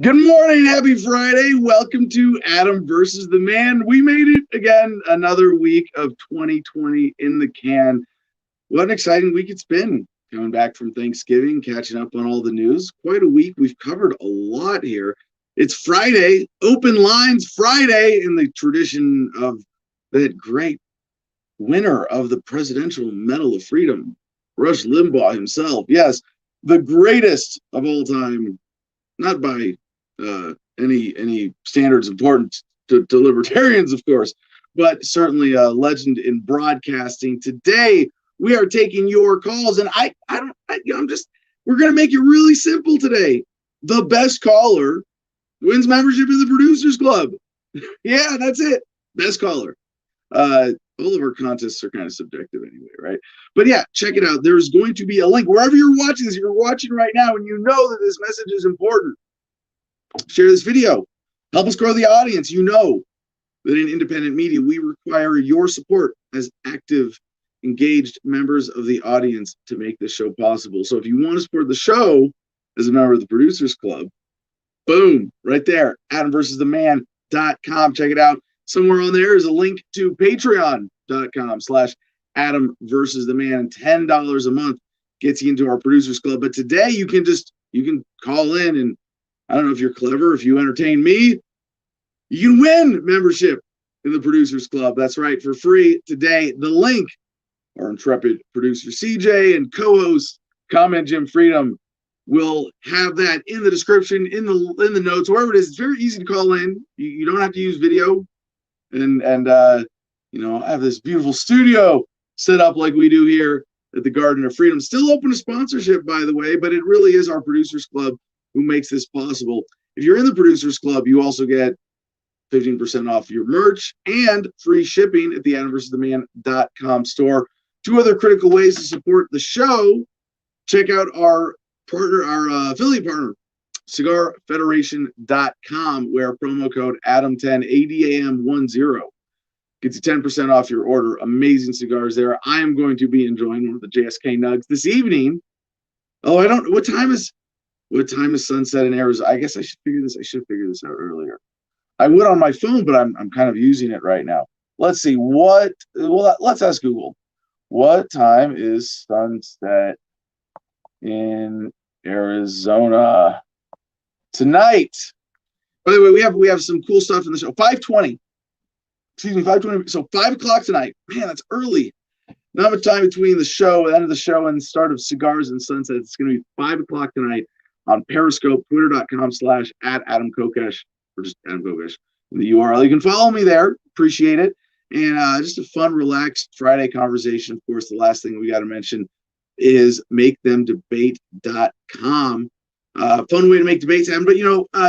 Good morning, happy Friday. Welcome to Adam versus the Man. We made it again, another week of 2020 in the can. What an exciting week it's been. Coming back from Thanksgiving, catching up on all the news. Quite a week. We've covered a lot here. It's Friday, Open Lines Friday, in the tradition of that great winner of the Presidential Medal of Freedom, Rush Limbaugh himself. Yes, the greatest of all time, not by any standards important to libertarians, of course, but certainly a legend in broadcasting. Today we are taking your calls, and we're gonna make it really simple today. The best caller wins membership in the Producers Club. Yeah, that's it. Best caller. All of our contests are kind of subjective anyway, right? But yeah, check it out. There's going to be a link wherever you're watching this. If you're watching right now and you know that this message is important, share this video. Help us grow the audience. You know that in independent media, we require your support as active, engaged members of the audience to make this show possible. So if you want to support the show as a member of the Producers Club, boom, right there, AdamVersusTheMan.com. Check it out. Somewhere on there is a link to Patreon.com/AdamVersusTheMan. $10 a month gets you into our Producers Club. But today you can call in, and I don't know if you're clever, if you entertain me, you can win membership in the Producers Club. That's right, for free today. The link, our intrepid producer CJ and co-host Comment Jim Freedom will have that in the description, in the notes, wherever it is. It's very easy to call in. You don't have to use video, and I have this beautiful studio set up like we do here at the Garden of Freedom. Still open to sponsorship, by the way, but it really is our Producers Club who makes this possible. If you're in the Producers Club, you also get 15% off your merch and free shipping at the AdamVersusTheMan.com store. Two other critical ways to support the show. Check out our affiliate partner, CigarFederation.com, where promo code Adam10, ADAM10, gets you 10% off your order. Amazing cigars there. I am going to be enjoying one of the JSK Nugs this evening. Oh, what time is sunset in Arizona? I guess I should figure this. I should have figured this out earlier. I would on my phone, but I'm kind of using it right now. Let's see let's ask Google. What time is sunset in Arizona tonight? By the way, we have some cool stuff in the show. 5:20. Excuse me, 5:20. So 5 o'clock tonight. Man, that's early. Not much time between the end of the show and the start of Cigars and Sunset. It's going to be 5 o'clock tonight on Periscope, twitter.com/@AdamKokesh, or just Adam Kokesh in the URL. You can follow me there. Appreciate it. And just a fun, relaxed Friday conversation. Of course, the last thing we got to mention is makethemdebate.com. Fun way to make debates happen. But,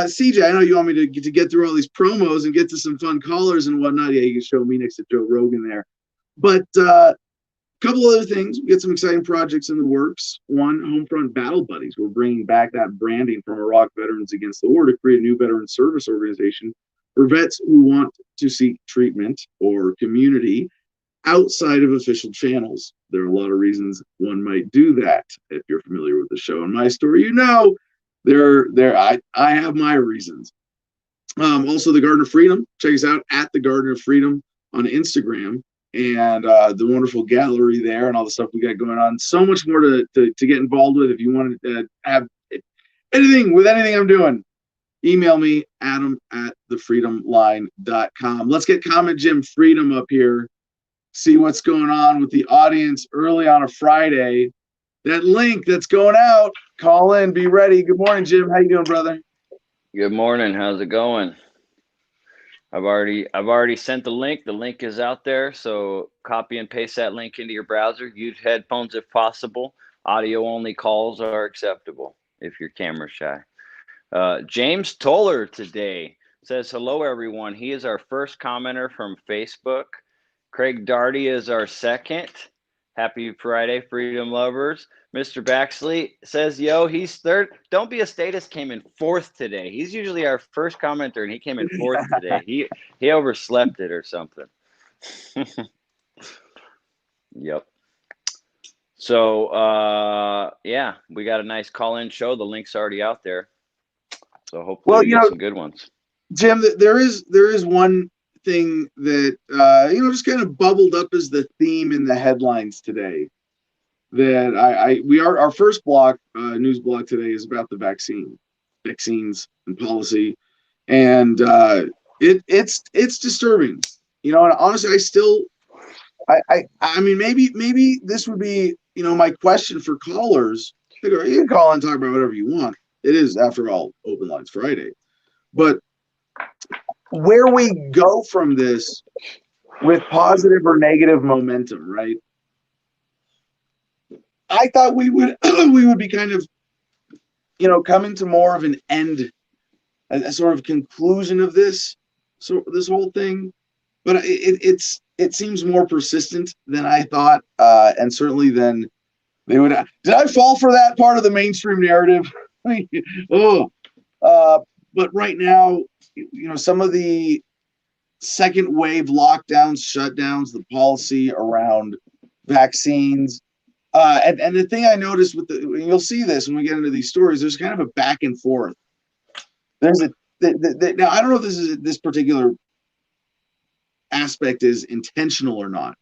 CJ, I know you want me to get through all these promos and get to some fun callers and whatnot. Yeah, you can show me next to Joe Rogan there. But couple other things. We get some exciting projects in the works. One, Homefront Battle Buddies. We're bringing back that branding from Iraq Veterans Against the War to create a new veteran service organization for vets who want to seek treatment or community outside of official channels. There are a lot of reasons one might do that. If you're familiar with the show and my story, I have my reasons. Also, the Garden of Freedom. Check us out at the Garden of Freedom on Instagram. And the wonderful gallery there and all the stuff we got going on. So much more to get involved with. If you want to have anything I'm doing, email me, adam@thefreedomline.com. Let's get Comment Jim Freedom up here, see what's going on with the audience early on a Friday. That link that's going out, call in, be ready. Good morning, Jim. How you doing, brother? Good morning. How's it going? I've already sent the link. The link is out there, so copy and paste that link into your browser. Use headphones if possible. Audio only calls are acceptable if you're camera shy. James Toller today says, hello, everyone. He is our first commenter from Facebook. Craig Darty is our second. Happy Friday, freedom lovers. Mr. Baxley says, yo, he's third. Don't Be a Statist came in fourth today. He's usually our first commenter, and he came in fourth today. He overslept it or something. Yep. So, yeah, we got a nice call-in show. The link's already out there. So hopefully we get some good ones. Jim, there is one thing that just kind of bubbled up as the theme in the headlines today. That our first block, news block today is about the vaccines and policy, and it's disturbing. And honestly, I mean, maybe this would be my question for callers. You can call and talk about whatever you want. It is, after all, Open Lines Friday. But where we go from this with positive or negative momentum, right? I thought we would be kind of coming to more of an end, a sort of conclusion of this whole thing. But it seems more persistent than I thought, and certainly than they would. Did I fall for that part of the mainstream narrative? But right now, some of the second wave lockdowns, shutdowns, the policy around vaccines, and the thing I noticed you'll see this when we get into these stories. There's kind of a back and forth. There's now I don't know if this particular aspect is intentional or not,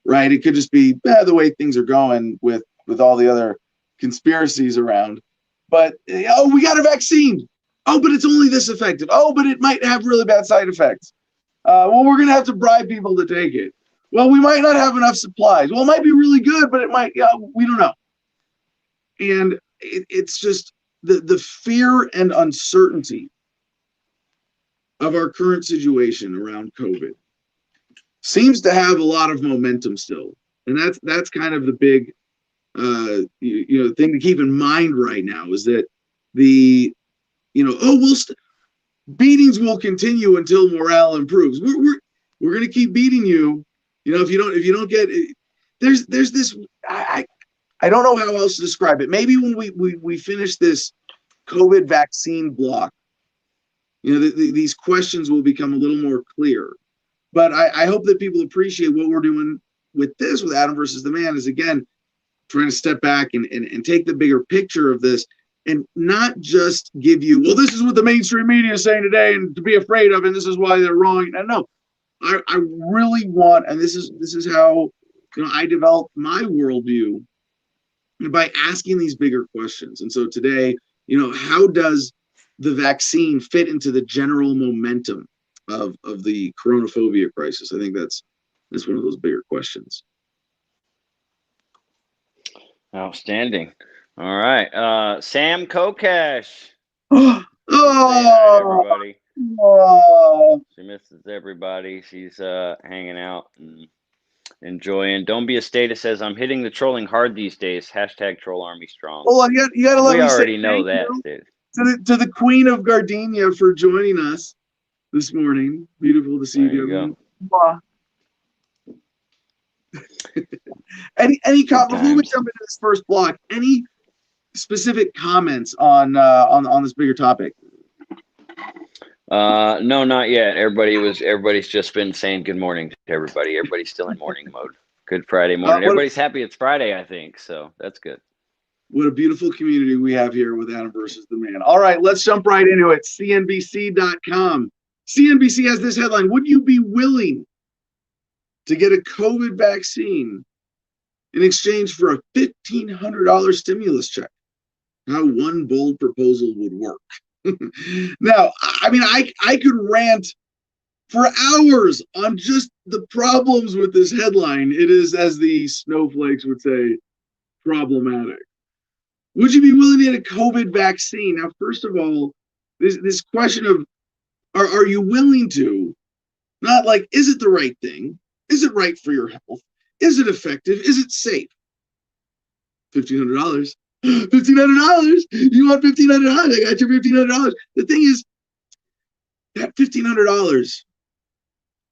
right? It could just be the way things are going with all the other conspiracies around. But we got a vaccine. Oh, but it's only this effective. Oh, but it might have really bad side effects. Well, we're going to have to bribe people to take it. Well, we might not have enough supplies. Well, it might be really good, but it might, we don't know. And it's just the fear and uncertainty of our current situation around COVID seems to have a lot of momentum still. And that's kind of the big thing to keep in mind right now, is that beatings will continue until morale improves. We're going to keep beating you. If you don't get it, there's this. I don't know how else to describe it. Maybe when we finish this COVID vaccine block, these questions will become a little more clear. But I hope that people appreciate what we're doing with Adam versus the Man, is again trying to step back and take the bigger picture of this, and not just give you, well, this is what the mainstream media is saying today and to be afraid of, and this is why they're wrong. No, I really want, and this is how I developed my worldview, by asking these bigger questions. And so today, how does the vaccine fit into the general momentum of the coronaphobia crisis? I think that's one of those bigger questions. Outstanding. All right. Sam Kokesh. Everybody. She misses everybody. She's hanging out and enjoying. Don't be a status says, I'm hitting the trolling hard these days. Hashtag troll army strong. Well, you gotta let me say already know that. To the Queen of Gardenia for joining us this morning. Beautiful to see you. Any comment before we jump into this first block? Any specific comments on this bigger topic? No, not yet. Everybody's just been saying good morning to everybody. Everybody's still in morning mode. Good Friday morning. Everybody's happy it's Friday, I think. So that's good. What a beautiful community we have here with Adam versus the Man. All right, let's jump right into it. CNBC.com. CNBC has this headline: would you be willing to get a COVID vaccine in exchange for a $1,500 stimulus check? How one bold proposal would work. Now, I mean, I could rant for hours on just the problems with this headline. It is, as the snowflakes would say, problematic. Would you be willing to get a COVID vaccine? Now, first of all, this question of are you willing to? Not like, is it the right thing? Is it right for your health? Is it effective? Is it safe? $1,500. $1,500. You want $1,500? I got your $1,500. The thing is, that $1,500,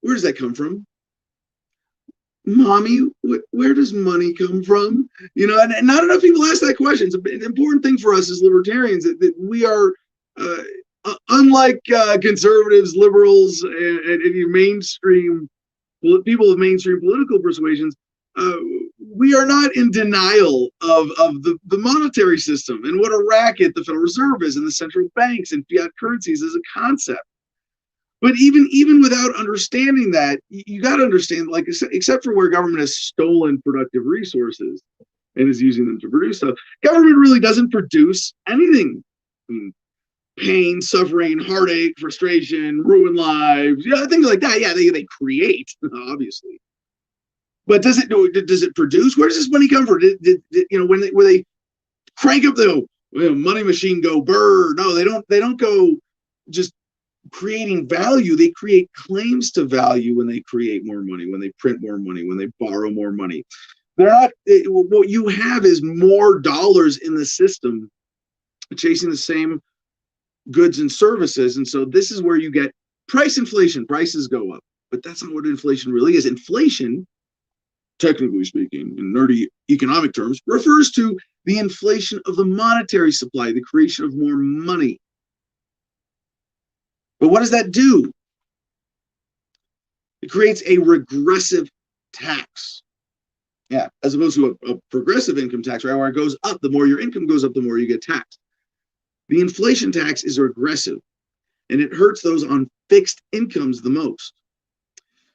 where does that come from? Mommy, where does money come from? And not enough people ask that question. It's an important thing for us as libertarians, that we are, unlike conservatives, liberals, and mainstream people of mainstream political persuasions, we are not in denial of the monetary system and what a racket the Federal Reserve is and the central banks and fiat currencies as a concept. But even without understanding that, you got to understand, like, except for where government has stolen productive resources and is using them to produce stuff, government really doesn't produce anything. I mean, pain, suffering, heartache, frustration, ruined lives, things like that. Yeah, they create, obviously. But does it produce? Where does this money come from? When they crank up the money machine go burr? No, they don't go just creating value. They create claims to value when they create more money, when they print more money, when they borrow more money. They're not. What you have is more dollars in the system chasing the same goods and services, and so this is where you get price inflation. Prices go up, but that's not what inflation really is. Inflation, technically speaking, in nerdy economic terms, refers to the inflation of the monetary supply, the creation of more money. But what does that do? It creates a regressive tax. Yeah, as opposed to a progressive income tax, right? Where it goes up, the more your income goes up, the more you get taxed. The inflation tax is regressive, and it hurts those on fixed incomes the most.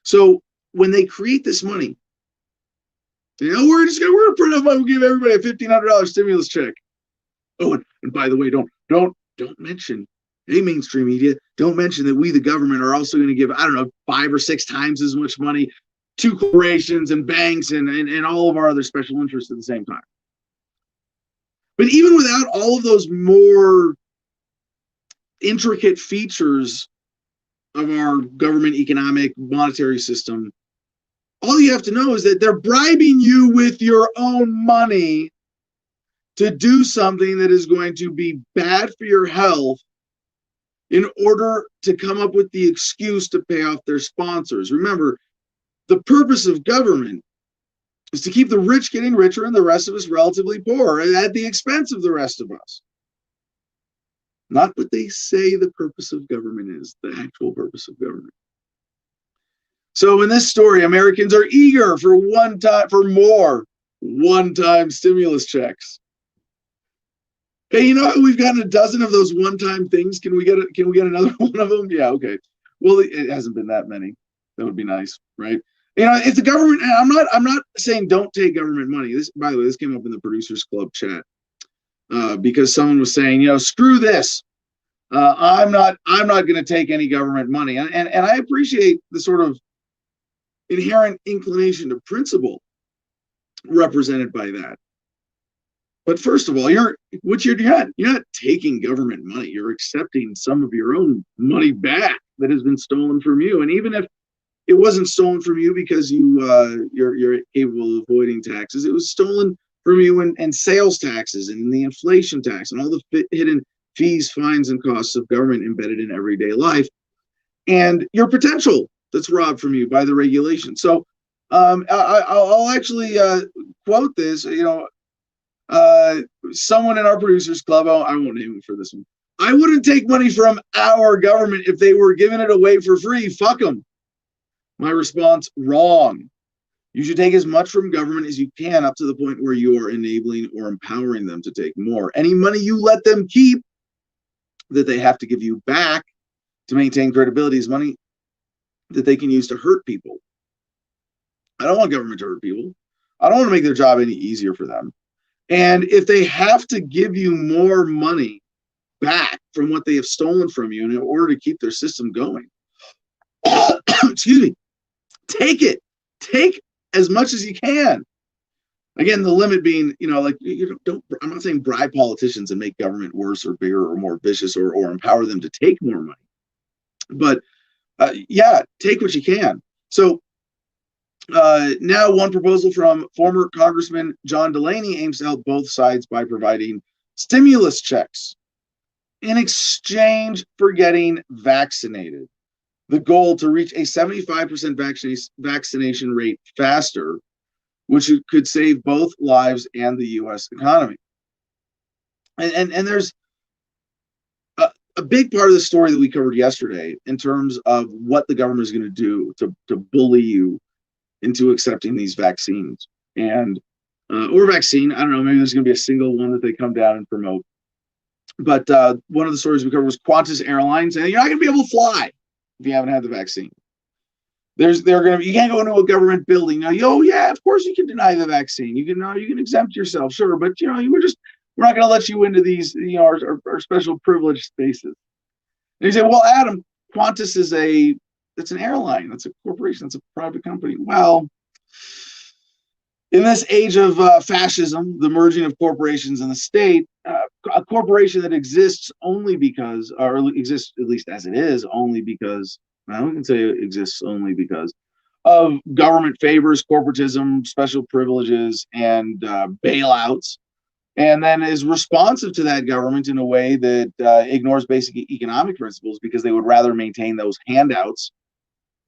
So when they create this money, we're gonna print up money, we'll give everybody a $1,500 stimulus check. Oh, and by the way, don't mention, hey, mainstream media, don't mention that we, the government, are also going to give, 5 or 6 times as much money to corporations and banks and all of our other special interests at the same time. But even without all of those more intricate features of our government economic monetary system, all you have to know is that they're bribing you with your own money to do something that is going to be bad for your health in order to come up with the excuse to pay off their sponsors. Remember, the purpose of government is to keep the rich getting richer and the rest of us relatively poor at the expense of the rest of us. Not what they say the purpose of government is, the actual purpose of government. So in this story, Americans are eager for more one-time stimulus checks. Hey, you know how we've gotten a dozen of those one-time things? Can we get another one of them? Yeah, okay. Well, it hasn't been that many. That would be nice, right? If the government, and I'm not saying don't take government money. This, by the way, this came up in the Producers Club chat because someone was saying, screw this. I'm not going to take any government money, and I appreciate the sort of inherent inclination to principle represented by that. But first of all, you're not taking government money. You're accepting some of your own money back that has been stolen from you. And even if it wasn't stolen from you because you're capable of avoiding taxes, it was stolen from you in sales taxes and in the inflation tax and all the hidden fees, fines, and costs of government embedded in everyday life, and your potential that's robbed from you by the regulation. So I'll actually quote this. Someone in our Producers Club, I won't name him for this one. I wouldn't take money from our government if they were giving it away for free. Fuck them. My response, wrong. You should take as much from government as you can up to the point where you are enabling or empowering them to take more. Any money you let them keep that they have to give you back to maintain credibility is money that they can use to hurt people. I don't want government to hurt people. I don't want to make their job any easier for them. And if they have to give you more money back from what they have stolen from you in order to keep their system going, excuse me, take it. Take as much as you can. Again, the limit being, I'm not saying bribe politicians and make government worse or bigger or more vicious or empower them to take more money. But take what you can. So now one proposal from former Congressman John Delaney aims to help both sides by providing stimulus checks in exchange for getting vaccinated. The goal to reach a 75% vaccination rate faster, which could save both lives and the U.S. economy. And there's a big part of the story that we covered yesterday in terms of what the government is going to do to bully you into accepting these vaccines. And or vaccine. I don't know. Maybe there's going to be a single one that they come down and promote. But one of the stories we covered was Qantas Airlines, and you're not going to be able to fly if you haven't had the vaccine. You can't go into a government building now. Yeah, of course you can deny the vaccine. You can exempt yourself, sure, but we're not going to let you into these our special privileged spaces. And you say, well, Adam, Qantas it's an airline, that's a corporation, it's a private company. Well, in this age of fascism, the merging of corporations and the state, a corporation that exists only because, or exists at least as it is, only because, well, we can say it exists only because of government favors, corporatism, special privileges, and bailouts, and then is responsive to that government in a way that ignores basic economic principles because they would rather maintain those handouts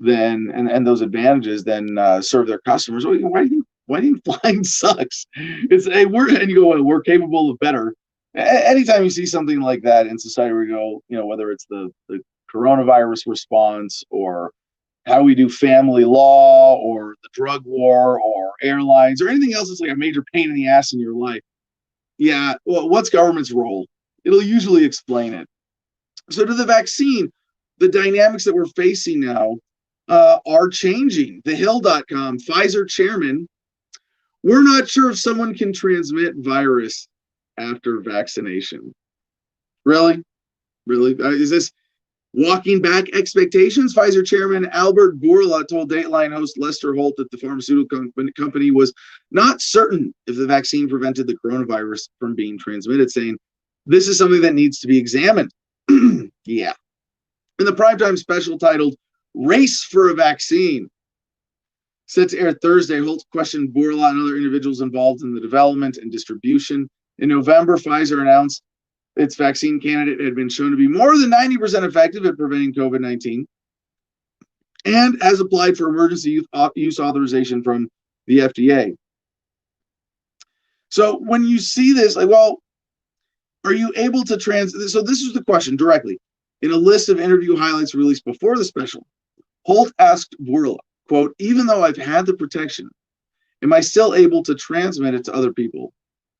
and those advantages than serve their customers. Why do you think flying sucks? And you go, well, we're capable of better. Anytime you see something like that in society, where you go, whether it's the coronavirus response or how we do family law or the drug war or airlines or anything else that's like a major pain in the ass in your life. Yeah, well, what's government's role? It'll usually explain it. So to the vaccine, the dynamics that we're facing now are changing. TheHill.com, Pfizer chairman, we're not sure if someone can transmit virus after vaccination. Really? Is this walking back expectations? Pfizer chairman Albert Bourla told Dateline host Lester Holt that the pharmaceutical company was not certain if the vaccine prevented the coronavirus from being transmitted, saying, this is something that needs to be examined. Yeah. In the primetime special titled Race for a Vaccine, set to air Thursday, Holt questioned Bourla and other individuals involved in the development and distribution. In November, Pfizer announced its vaccine candidate had been shown to be more than 90% effective at preventing COVID-19 and has applied for emergency use authorization from the FDA. So when you see this, like, well, are you able to so this is the question directly. In a list of interview highlights released before the special, Holt asked Bourla, quote, even though I've had the protection, am I still able to transmit it to other people?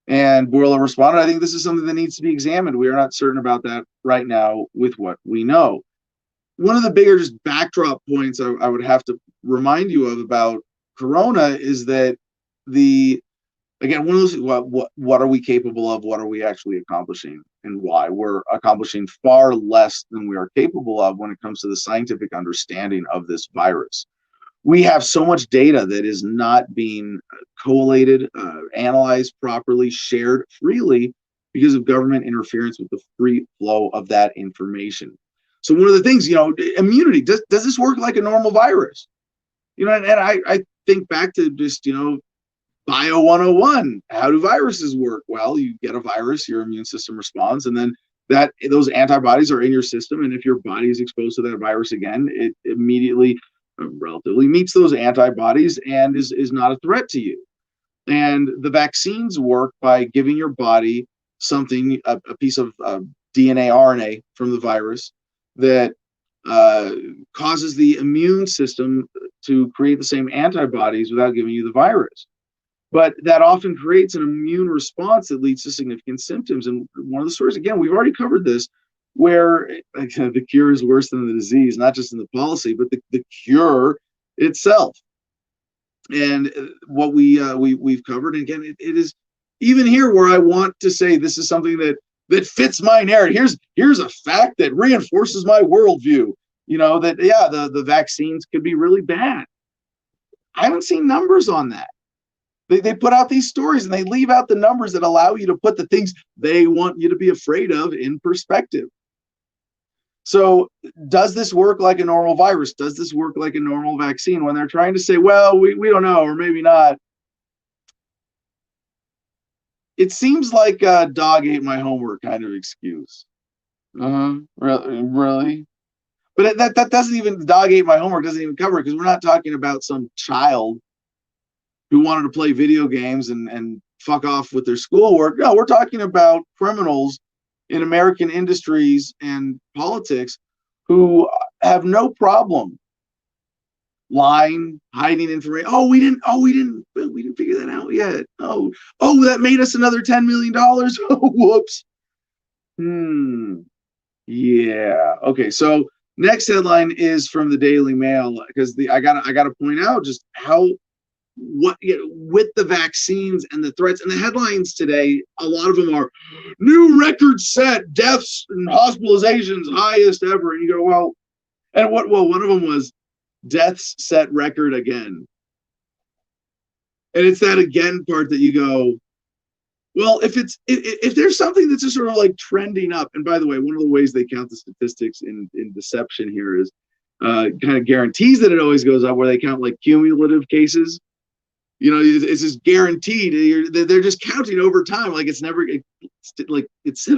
And Bourla responded, I think this is something that needs to be examined. We are not certain about that right now with what we know. One of the bigger just backdrop points I would have to remind you of about Corona is that one of those, what are we capable of? What are we actually accomplishing and why? We're accomplishing far less than we are capable of when it comes to the scientific understanding of this virus. We have so much data that is not being collated, analyzed properly, shared freely because of government interference with the free flow of that information. So one of the things, immunity, does this work like a normal virus? And I think back to just, Bio 101. How do viruses work? Well, you get a virus, your immune system responds, and then those antibodies are in your system. And if your body is exposed to that virus again, it immediately relatively meets those antibodies and is not a threat to you. And the vaccines work by giving your body something, a piece of DNA, RNA from the virus that causes the immune system to create the same antibodies without giving you the virus. But that often creates an immune response that leads to significant symptoms. And one of the stories, again, we've already covered this, where the cure is worse than the disease, not just in the policy, but the cure itself. And what we've covered, and again, it is even here where I want to say this is something that fits my narrative. Here's a fact that reinforces my worldview. That the vaccines could be really bad. I haven't seen numbers on that. They put out these stories and they leave out the numbers that allow you to put the things they want you to be afraid of in perspective. So does this work like a normal virus? Does this work like a normal vaccine? When they're trying to say, well, we don't know, or maybe not. It seems like a dog ate my homework kind of excuse. Really? But that doesn't even, dog ate my homework doesn't even cover it, because we're not talking about some child who wanted to play video games and fuck off with their schoolwork. No, we're talking about criminals in American industries and politics who have no problem lying, hiding information. We didn't figure that out yet. That made us another $10 million. Oh, whoops. Yeah. Okay. So next headline is from the Daily Mail, because I gotta point out just how with the vaccines and the threats and the headlines today, a lot of them are new record set, deaths and hospitalizations highest ever, and you go, one of them was deaths set record again, and it's that again part that you go, well, if there's something that's just sort of like trending up, and by the way, one of the ways they count the statistics in deception here is kind of guarantees that it always goes up, where they count like cumulative cases. It's just guaranteed. They're just counting over time, like it's set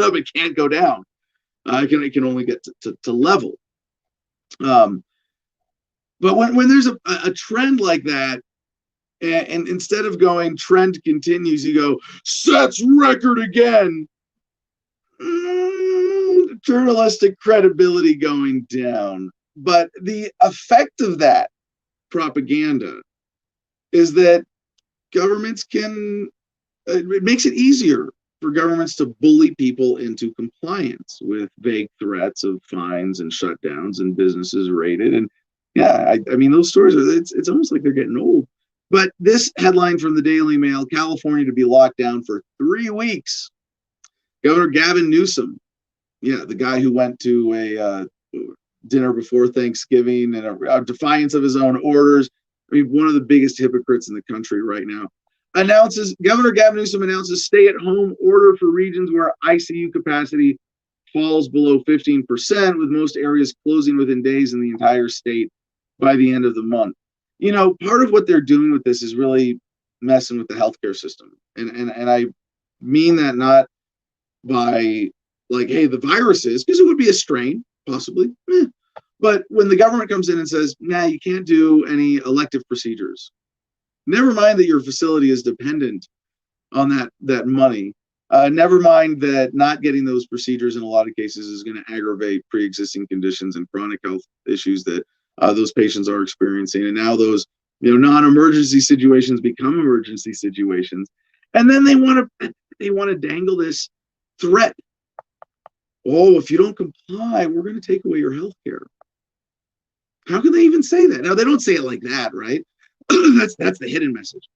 up, it can't go down. It can only get to level. But when there's a trend like that, and instead of going trend continues, you go sets record again. Journalistic credibility going down. But the effect of that propaganda is that it makes it easier for governments to bully people into compliance with vague threats of fines and shutdowns and businesses raided. And yeah, I mean, those stories, it's almost like they're getting old. But this headline from the Daily Mail: California to be locked down for 3 weeks. Governor Gavin Newsom, the guy who went to a dinner before Thanksgiving and a defiance of his own orders. I mean, one of the biggest hypocrites in the country right now. Governor Gavin Newsom announces stay-at-home order for regions where ICU capacity falls below 15%, with most areas closing within days in the entire state by the end of the month. Part of what they're doing with this is really messing with the healthcare system. And I mean that not by like, hey, the virus is, because it would be a strain, possibly. But when the government comes in and says, nah, you can't do any elective procedures, never mind that your facility is dependent on that money. Never mind that not getting those procedures in a lot of cases is going to aggravate pre-existing conditions and chronic health issues that those patients are experiencing. And now those non-emergency situations become emergency situations. And then they want to dangle this threat. Oh, if you don't comply, we're going to take away your health care. How can they even say that? Now, they don't say it like that, right? That's the hidden message.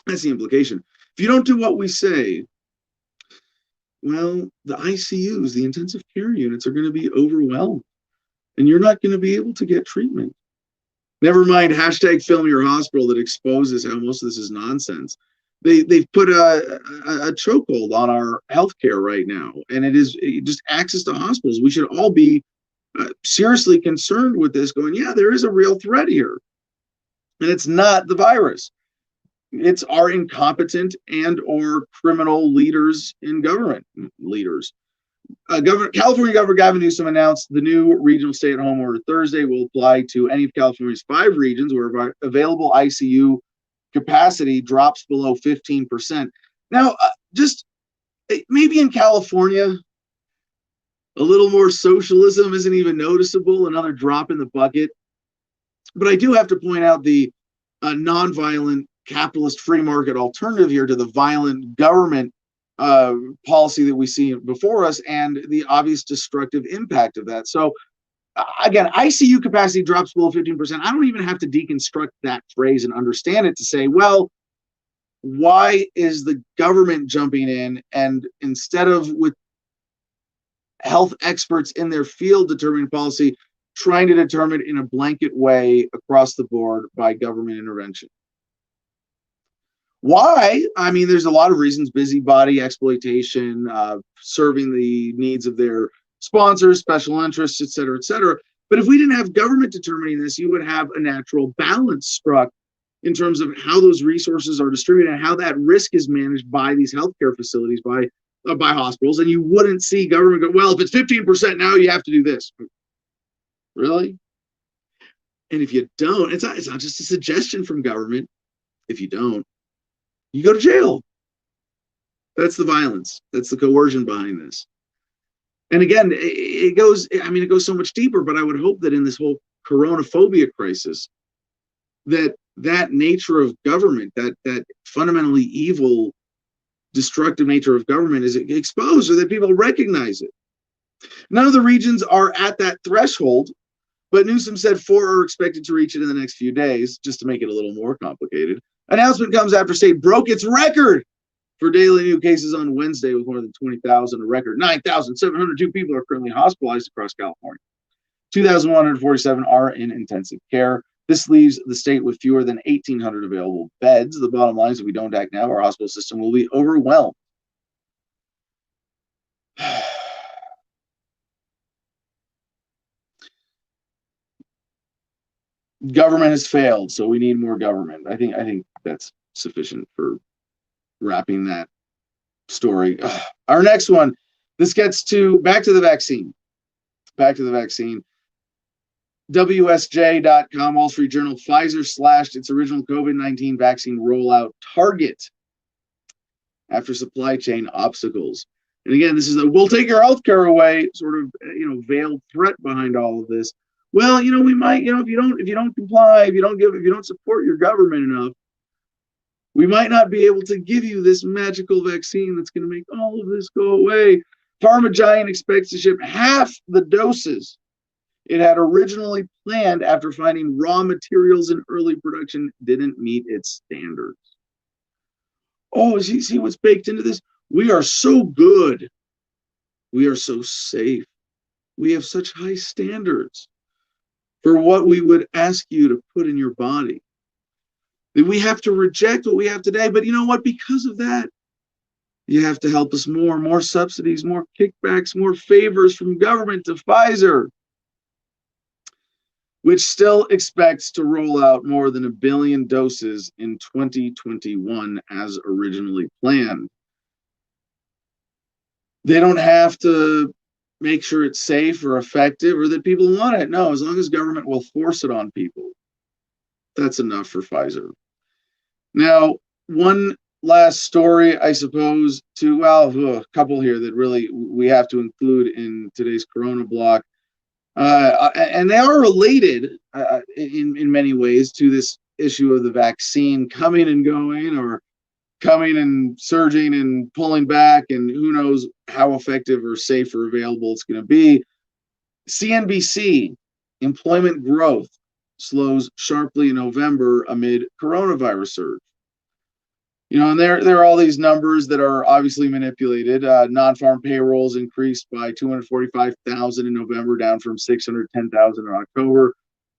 That's the implication. If you don't do what we say, well, the ICUs, the intensive care units, are going to be overwhelmed, and you're not going to be able to get treatment. Never mind hashtag film your hospital that exposes how most of this is nonsense. They've put a chokehold on our healthcare right now, and it is just access to hospitals. We should all be seriously concerned with this, going, yeah, there is a real threat here. And it's not the virus. It's our incompetent and or criminal leaders in government. California Governor Gavin Newsom announced the new regional stay-at-home order Thursday will apply to any of California's 5 regions where available ICU capacity drops below 15%. Now, just maybe in California, a little more socialism isn't even noticeable, another drop in the bucket. But I do have to point out the nonviolent capitalist free market alternative here to the violent government policy that we see before us, and the obvious destructive impact of that. So again, ICU capacity drops below 15%. I don't even have to deconstruct that phrase and understand it to say, well, why is the government jumping in, and instead of with health experts in their field determining policy, trying to determine in a blanket way across the board by government intervention? Why? I mean, there's a lot of reasons: busybody exploitation, serving the needs of their sponsors, special interests, et cetera, et cetera. But if we didn't have government determining this, you would have a natural balance struck in terms of how those resources are distributed and how that risk is managed by these healthcare facilities, by hospitals. And you wouldn't see government go, well, if it's 15% now, you have to do this. Really? And if you don't, it's not just a suggestion from government. If you don't, you go to jail. That's the violence. That's the coercion behind this. And again, it goes so much deeper, but I would hope that in this whole coronaphobia crisis, that nature of government, that fundamentally evil, destructive nature of government is exposed, or that people recognize it. None of the regions are at that threshold, but Newsom said 4 are expected to reach it in the next few days, just to make it a little more complicated. Announcement comes after state broke its record for daily new cases on Wednesday with more than 20,000, a record 9,702 people are currently hospitalized across California. 2,147 are in intensive care. This leaves the state with fewer than 1,800 available beds. The bottom line is, if we don't act now, our hospital system will be overwhelmed. Government has failed, so we need more government. I think that's sufficient for wrapping that story. Our next one, this gets to back to the vaccine. WSJ.com, Wall Street Journal, Pfizer slashed its original COVID-19 vaccine rollout target after supply chain obstacles. And again, this is a we'll take your healthcare away sort of veiled threat behind all of this. Well, we might, if you don't comply, if you don't support your government enough, we might not be able to give you this magical vaccine that's going to make all of this go away. Pharma giant expects to ship half the doses it had originally planned after finding raw materials in early production didn't meet its standards. Oh, see what's baked into this? We are so good. We are so safe. We have such high standards for what we would ask you to put in your body that we have to reject what we have today. But you know what? Because of that, you have to help us more subsidies, more kickbacks, more favors from government to Pfizer, which still expects to roll out more than 1 billion doses in 2021 as originally planned. They don't have to make sure it's safe or effective or that people want it. No, as long as government will force it on people, that's enough for Pfizer. Now, one last story, I suppose, a couple here that really we have to include in today's Corona block. And they are related in many ways to this issue of the vaccine coming and going, or coming and surging and pulling back, and who knows how effective or safe or available it's going to be. CNBC, employment growth slows sharply in November amid coronavirus surge. And there are all these numbers that are obviously manipulated. Non-farm payrolls increased by 245,000 in November, down from 610,000 in October.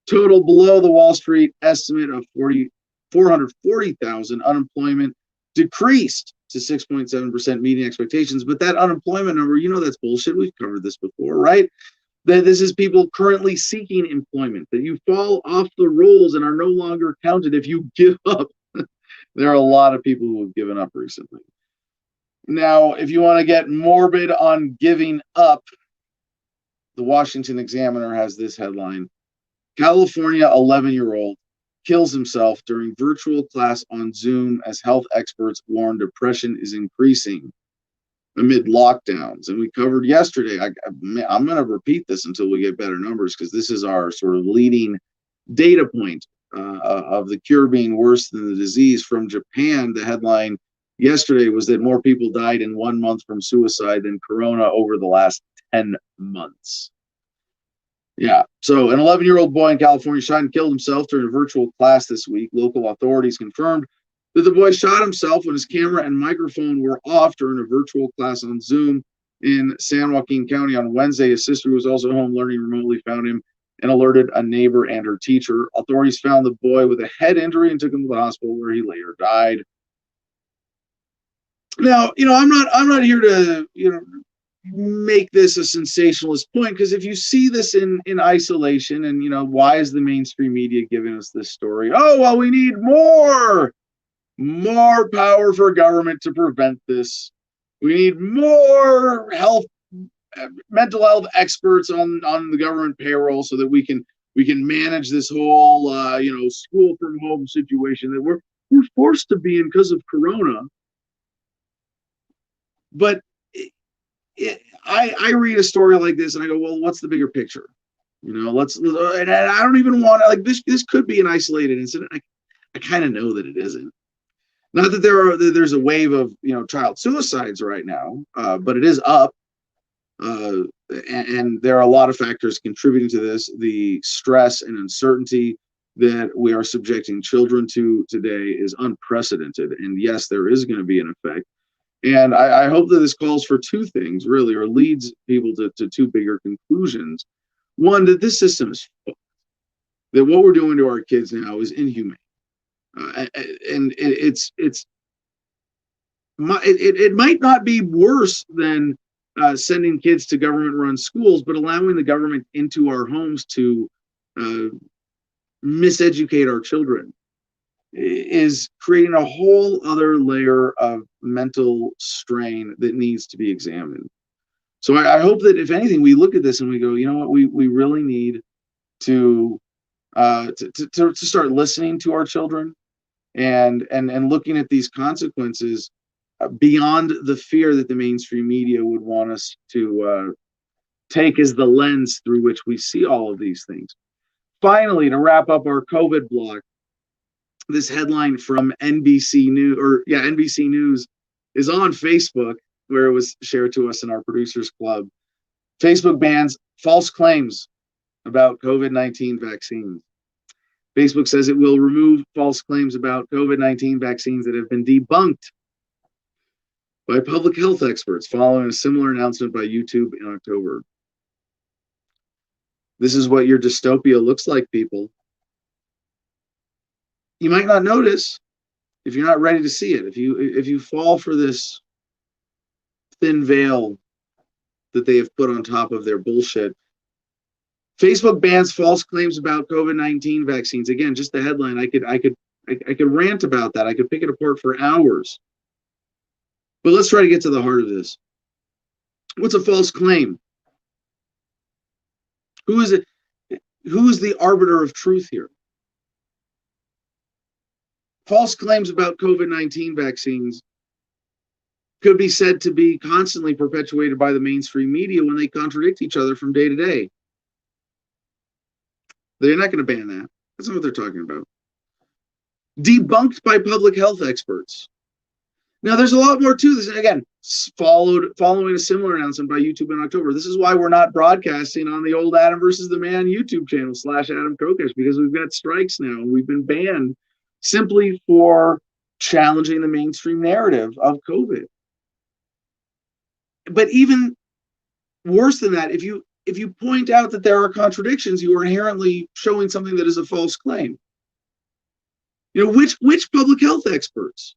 Total below the Wall Street estimate of 440,000. Unemployment decreased to 6.7%, meeting expectations. But that unemployment number, that's bullshit. We've covered this before, right? That this is people currently seeking employment, that you fall off the rolls and are no longer counted if you give up. There are a lot of people who have given up recently. Now, if you want to get morbid on giving up, the Washington Examiner has this headline: California 11-year-old kills himself during virtual class on Zoom as health experts warn depression is increasing amid lockdowns. And we covered yesterday, I'm going to repeat this until we get better numbers, because this is our sort of leading data point of the cure being worse than the disease. From Japan, the headline yesterday was that more people died in 1 month from suicide than corona over the last 10 months. Yeah, so an 11-year-old boy in California shot and killed himself during a virtual class this week. Local authorities confirmed that the boy shot himself when his camera and microphone were off during a virtual class on Zoom in San Joaquin County on Wednesday. His sister, who was also home learning remotely, found him and alerted a neighbor and her teacher. Authorities found the boy with a head injury and took him to the hospital, where he later died. Now, I'm not here to, make this a sensationalist point, because if you see this in isolation, and why is the mainstream media giving us this story? Oh, well, we need more power for government to prevent this. We need more mental health experts on the government payroll so that we can manage this whole school from home situation that we're forced to be in because of corona. But I read a story like this and I go, well, what's the bigger picture? And I don't even want to, like, this could be an isolated incident. I kind of know that it isn't. Not that there's a wave of child suicides right now, but it is up, and there are a lot of factors contributing to this. The stress and uncertainty that we are subjecting children to today is unprecedented, and yes, there is going to be an effect. And I hope that this calls for two things, really, or leads people to two bigger conclusions. One, that this system is fucked, that what we're doing to our kids now is inhumane, and it might not be worse than sending kids to government-run schools, but allowing the government into our homes to uh, miseducate our children is creating a whole other layer of mental strain that needs to be examined. So I hope that, if anything, we look at this and we go, you know what, we really need to start listening to our children, and looking at these consequences beyond the fear that the mainstream media would want us to take as the lens through which we see all of these things. Finally, to wrap up our COVID block, this headline from NBC News is on Facebook, where it was shared to us in our producers club. Facebook bans false claims about COVID-19 vaccines. Facebook says it will remove false claims about COVID-19 vaccines that have been debunked by public health experts following a similar announcement by YouTube in October. This is what your dystopia looks like, people. You might not notice if you're not ready to see it. If you fall for this thin veil that they have put on top of their bullshit. Facebook bans false claims about COVID-19 vaccines. Again, just the headline. I could rant about that. I could pick it apart for hours. But let's try to get to the heart of this. What's a false claim? Who is it? Who's the arbiter of truth here? False claims about COVID-19 vaccines could be said to be constantly perpetuated by the mainstream media when they contradict each other from day to day. They're not going to ban that. That's not what they're talking about. Debunked by public health experts. Now, there's a lot more to this. And again, following a similar announcement by YouTube in October. This is why we're not broadcasting on the old Adam versus the Man YouTube channel /Adam Kokesh, because we've got strikes now. We've been banned simply for challenging the mainstream narrative of COVID. But even worse than that, if you point out that there are contradictions, you are inherently showing something that is a false claim. Which public health experts?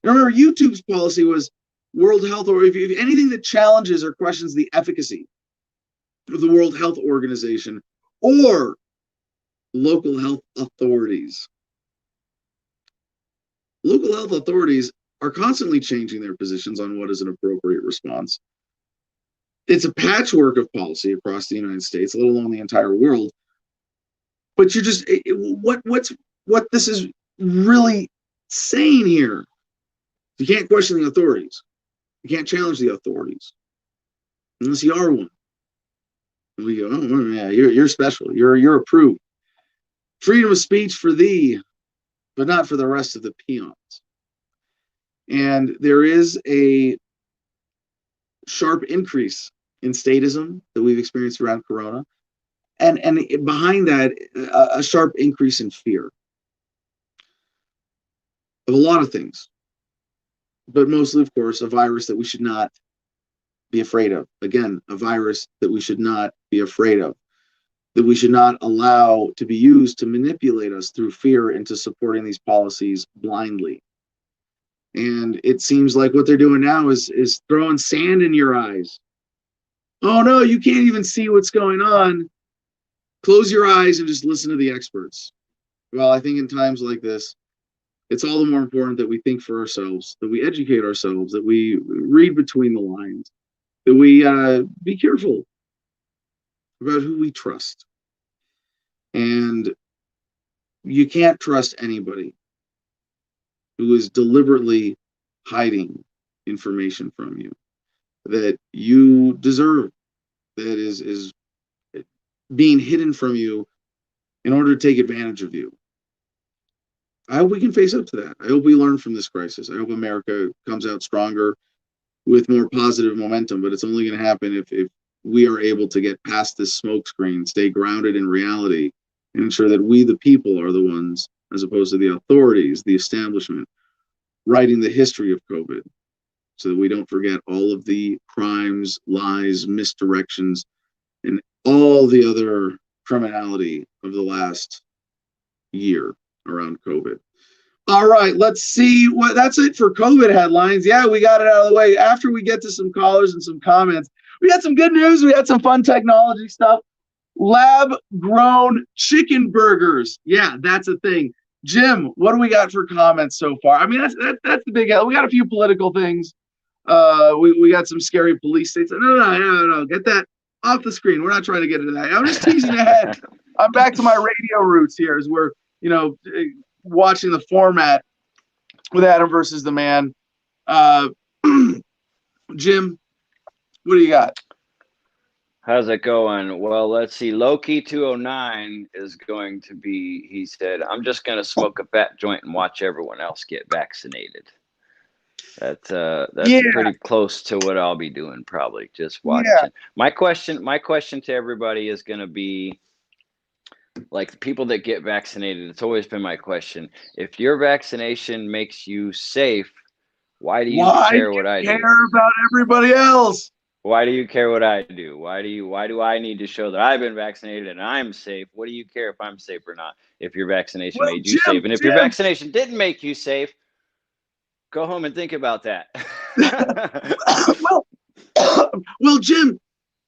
Remember, YouTube's policy was World Health, or if anything that challenges or questions the efficacy of the World Health Organization or local health authorities. Local health authorities are constantly changing their positions on what is an appropriate response. It's a patchwork of policy across the United States, let alone the entire world. But you're just what this is really saying here. You can't question the authorities. You can't challenge the authorities unless you are one. We go, oh yeah, you're special. You're approved. Freedom of speech for thee, but not for the rest of the peons. And there is a sharp increase in statism that we've experienced around Corona, and behind that, a sharp increase in fear of a lot of things, but mostly, of course, a virus that we should not be afraid of. Again, a virus that we should not be afraid of, that we should not allow to be used to manipulate us through fear into supporting these policies blindly. And it seems like what they're doing now is throwing sand in your eyes. Oh no, you can't even see what's going on. Close your eyes and just listen to the experts. Well, I think in times like this, it's all the more important that we think for ourselves, that we educate ourselves, that we read between the lines, that we be careful about who we trust. And you can't trust anybody who is deliberately hiding information from you that you deserve, that is being hidden from you in order to take advantage of you. I hope we can face up to that. I hope we learn from this crisis. I hope America comes out stronger with more positive momentum, but it's only going to happen if we are able to get past this smokescreen, stay grounded in reality, and ensure that we, the people, are the ones, as opposed to the authorities, the establishment, writing the history of COVID, so that we don't forget all of the crimes, lies, misdirections, and all the other criminality of the last year around COVID. All right, let's see what that's it for COVID headlines. Yeah, we got it out of the way. After we get to some callers and some comments, we had some good news. We had some fun technology stuff. Lab grown chicken burgers. Yeah, that's a thing. Jim, what do we got for comments so far? I mean, that's the big. We got a few political things. We got some scary police states. No. Get that off the screen. We're not trying to get into that. I'm just teasing ahead. I'm back to my radio roots here, as we're watching the format with Adam versus the Man. Jim, what do you got? How's it going? Well, let's see. Loki 209 is going to be, he said, I'm just going to smoke a fat joint and watch everyone else get vaccinated. That's pretty close to what I'll be doing, probably, just watching. Yeah. My question to everybody is going to be, like, the people that get vaccinated, it's always been my question. If your vaccination makes you safe, why do you care what I do? Why do you care about everybody else? Why do you care what I do? Why do I need to show that I've been vaccinated and I'm safe? What do you care if I'm safe or not? If your vaccination made you safe. And if your vaccination didn't make you safe, go home and think about that. well, Jim,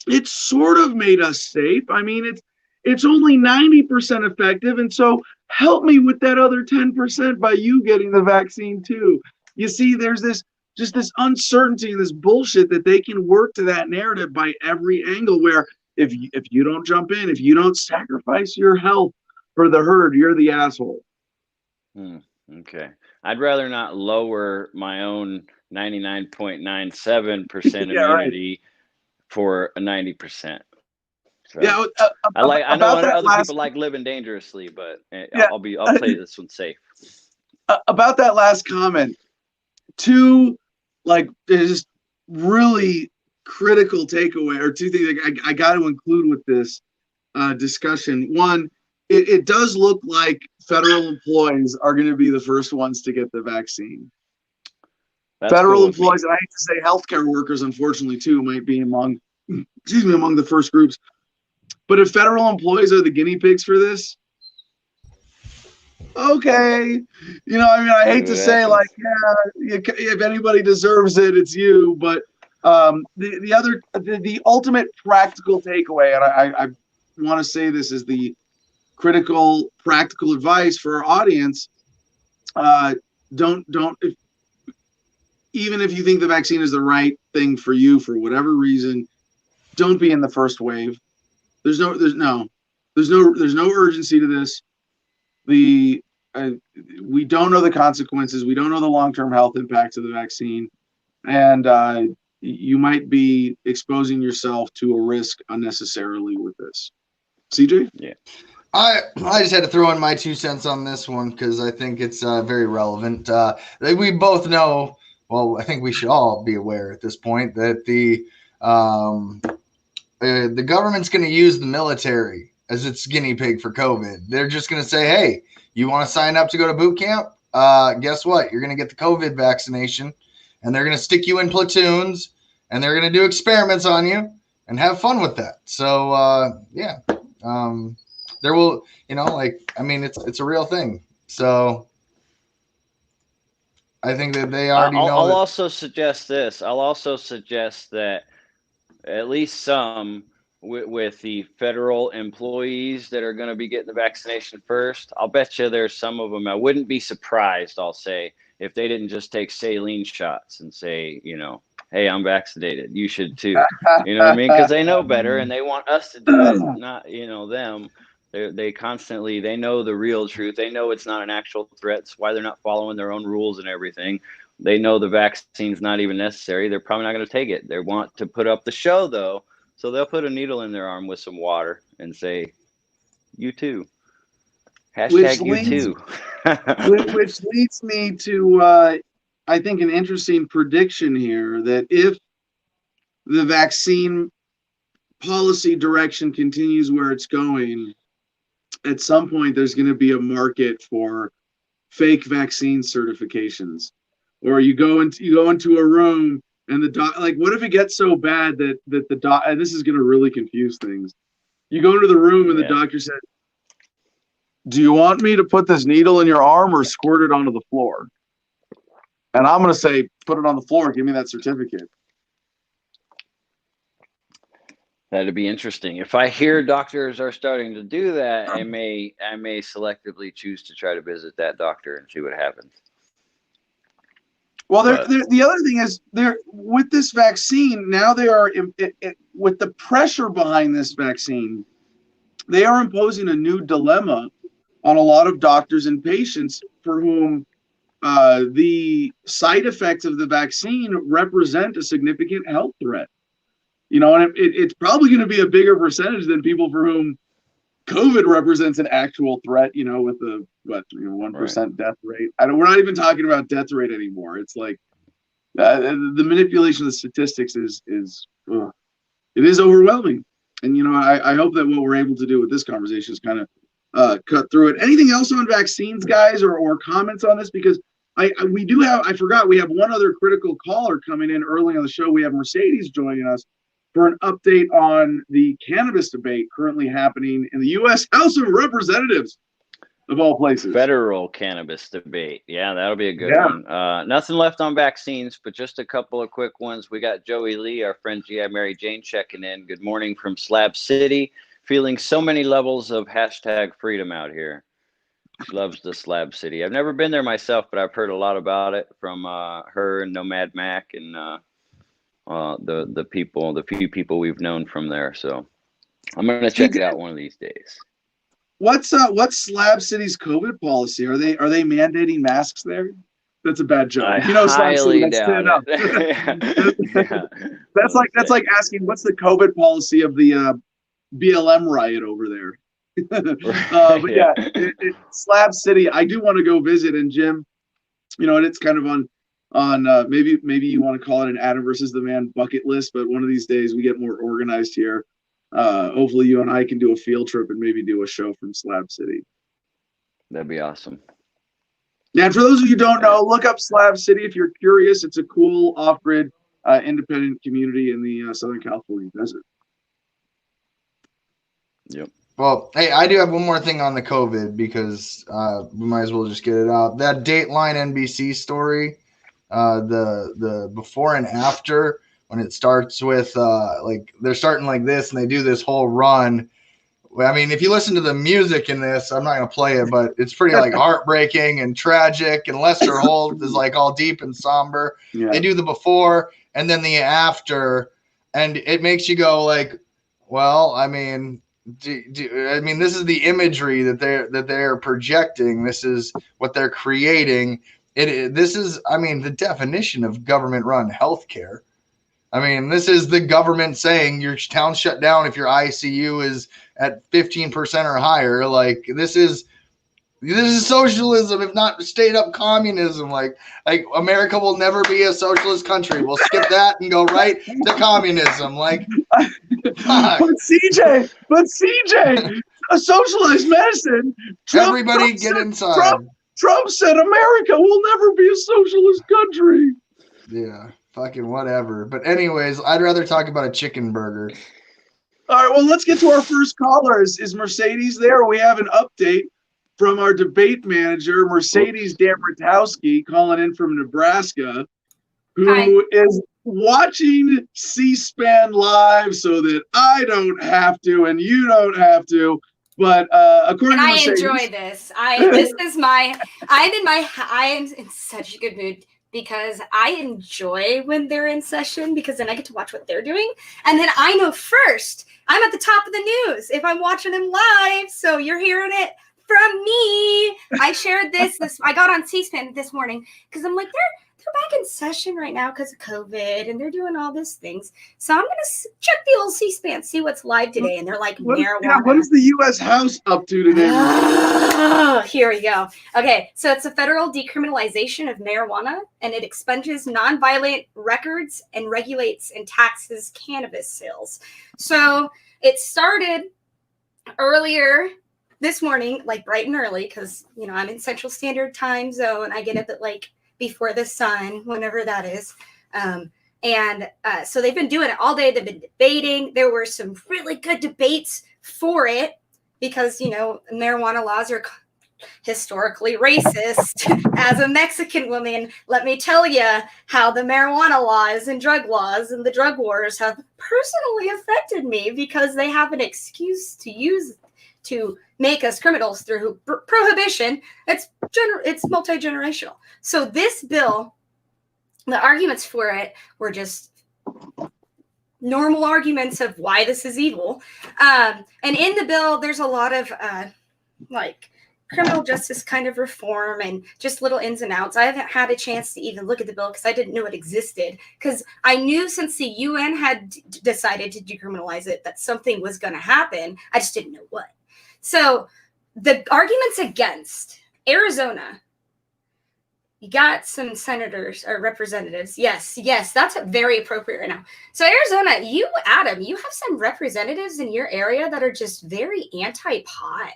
it sort of made us safe. I mean, it's only 90% effective. And so help me with that other 10% by you getting the vaccine too. You see, there's this uncertainty and this bullshit that they can work to that narrative by every angle, where if you don't jump in, if you don't sacrifice your health for the herd, you're the asshole. Okay. I'd rather not lower my own 99.97% immunity for a 90%. So, yeah, I know other people like living dangerously, but I'll play this one safe. About that last comment, two just really critical takeaway, or two things I got to include with this discussion. One, it does look like federal employees are going to be the first ones to get the vaccine. That's federal employees, and I hate to say healthcare workers, unfortunately, too, might be among the first groups. But if federal employees are the guinea pigs for this, okay, I hate to say, if anybody deserves it, it's you. But the ultimate practical takeaway, and I want to say this is the critical practical advice for our audience. Even if you think the vaccine is the right thing for you for whatever reason, don't be in the first wave. There's no urgency to this. We don't know the consequences. We don't know the long-term health impacts of the vaccine, and you might be exposing yourself to a risk unnecessarily with this. CJ? Yeah. I just had to throw in my 2 cents on this one because I think it's very relevant. We both know, well, I think we should all be aware at this point that the government's going to use the military as its guinea pig for COVID. They're just going to say, hey, you want to sign up to go to boot camp? Guess what? You're going to get the COVID vaccination, and they're going to stick you in platoons, and they're going to do experiments on you and have fun with that. So, there will, it's a real thing. So I think that they already know. I'll also suggest this. I'll also suggest that at least some with the federal employees that are going to be getting the vaccination first, I'll bet you there's some of them. I wouldn't be surprised, I'll say, if they didn't just take saline shots and say, hey, I'm vaccinated. You should too. You know what I mean? Because they know better and they want us to do it, not, them. They constantly, they know the real truth. They know it's not an actual threat. That's why they're not following their own rules and everything. They know the vaccine's not even necessary. They're probably not going to take it. They want to put up the show, though, So they'll put a needle in their arm with some water and say, "You too." Hashtag you too. Which leads me to, I think, an interesting prediction here that if the vaccine policy direction continues where it's going, at some point there's going to be a market for fake vaccine certifications, or you go into a room and the doc, like, what if it gets so bad that the doc, and this is going to really confuse things. You go into the room and the doctor said, "Do you want me to put this needle in your arm or squirt it onto the floor?" And I'm going to say, "Put it on the floor. Give me that certificate." That'd be interesting. If I hear doctors are starting to do that, I may selectively choose to try to visit that doctor and see what happens. Well, the other thing is, with this vaccine, now they are, with the pressure behind this vaccine, they are imposing a new dilemma on a lot of doctors and patients for whom the side effects of the vaccine represent a significant health threat. You know, and it's probably going to be a bigger percentage than people for whom COVID represents an actual threat, you know, with the 1% death rate. We're not even talking about death rate anymore. It's like the manipulation of the statistics is overwhelming. And, you know, I hope that what we're able to do with this conversation is kind of cut through it. Anything else on vaccines, guys, or comments on this? Because I forgot, we have one other critical caller coming in early on the show. We have Mercedes joining us for an update on the cannabis debate currently happening in the U.S. House of Representatives, of all places. Federal cannabis debate. Yeah, that'll be a good one. Nothing left on vaccines, but just a couple of quick ones. We got Joey Lee, our friend G.I. Mary Jane, checking in. Good morning from Slab City. Feeling so many levels of hashtag freedom out here. She loves the Slab City. I've never been there myself, but I've heard a lot about it from her and Nomad Mac and the few people we've known from there. So I'm gonna check it out one of these days. What's Slab City's COVID policy? Are they mandating masks there? That's a bad joke. I highly doubt it. That's like asking, what's the COVID policy of the BLM riot over there? But Slab City, I do want to go visit. And Jim, you know, and it's kind of on maybe you want to call it an Adam versus the Man bucket list, but one of these days we get more organized here. Hopefully you and I can do a field trip and maybe do a show from Slab City. That'd be awesome. And for those of you who don't know, look up Slab City if you're curious. It's a cool off-grid independent community in the Southern California desert. Yep. Well, hey, I do have one more thing on the COVID because we might as well just get it out. That Dateline NBC story, the before and after, when it starts with like they're starting like this and they do this whole run. I mean, if you listen to the music in this, I'm not going to play it, but it's pretty like heartbreaking and tragic. And Lester Holt is like all deep and somber. Yeah. They do the before and then the after, and it makes you go like, well, I mean, this is the imagery that they're projecting. This is what they're creating. This is, I mean, the definition of government-run healthcare. I mean, this is the government saying your town's shut down if your ICU is at 15% or higher. Like this is socialism, if not straight up communism. Like America will never be a socialist country. We'll skip that and go right to communism. Like, but CJ, a socialized medicine. Everybody get inside. Trump said America will never be a socialist country. Yeah. Fucking whatever. But anyways, I'd rather talk about a chicken burger. All right, well, let's get to our first caller. Is Mercedes there? We have an update from our debate manager, Mercedes Dambrotowski, calling in from Nebraska, who is watching C-SPAN live so that I don't have to and you don't have to. But according to Mercedes, I enjoy this. I am in such a good mood. Because I enjoy when they're in session because then I get to watch what they're doing. And then I know first, I'm at the top of the news if I'm watching them live. So you're hearing it from me. I shared this. I got on C-SPAN this morning because I'm like, they're back in session right now because of COVID, and they're doing all these things. So I'm gonna check the old C-SPAN, see what's live today, and they're like marijuana. Yeah, what is the U.S. House up to today? Here we go. Okay, so it's a federal decriminalization of marijuana, and it expunges nonviolent records and regulates and taxes cannabis sales. So it started earlier this morning, like bright and early, because I'm in Central Standard Time Zone. I get up at like before the sun, whenever that is. So they've been doing it all day. They've been debating. There were some really good debates for it because, marijuana laws are historically racist. As a Mexican woman, let me tell you how the marijuana laws and drug laws and the drug wars have personally affected me because they have an excuse to make us criminals through prohibition. It's multi-generational. So this bill, the arguments for it were just normal arguments of why this is evil. And in the bill, there's a lot of criminal justice kind of reform and just little ins and outs. I haven't had a chance to even look at the bill because I didn't know it existed. Because I knew since the UN had decided to decriminalize it that something was going to happen. I just didn't know what. So the arguments against Arizona, you got some senators or representatives. Yes, that's very appropriate right now. So Arizona, Adam, you have some representatives in your area that are just very anti-pot.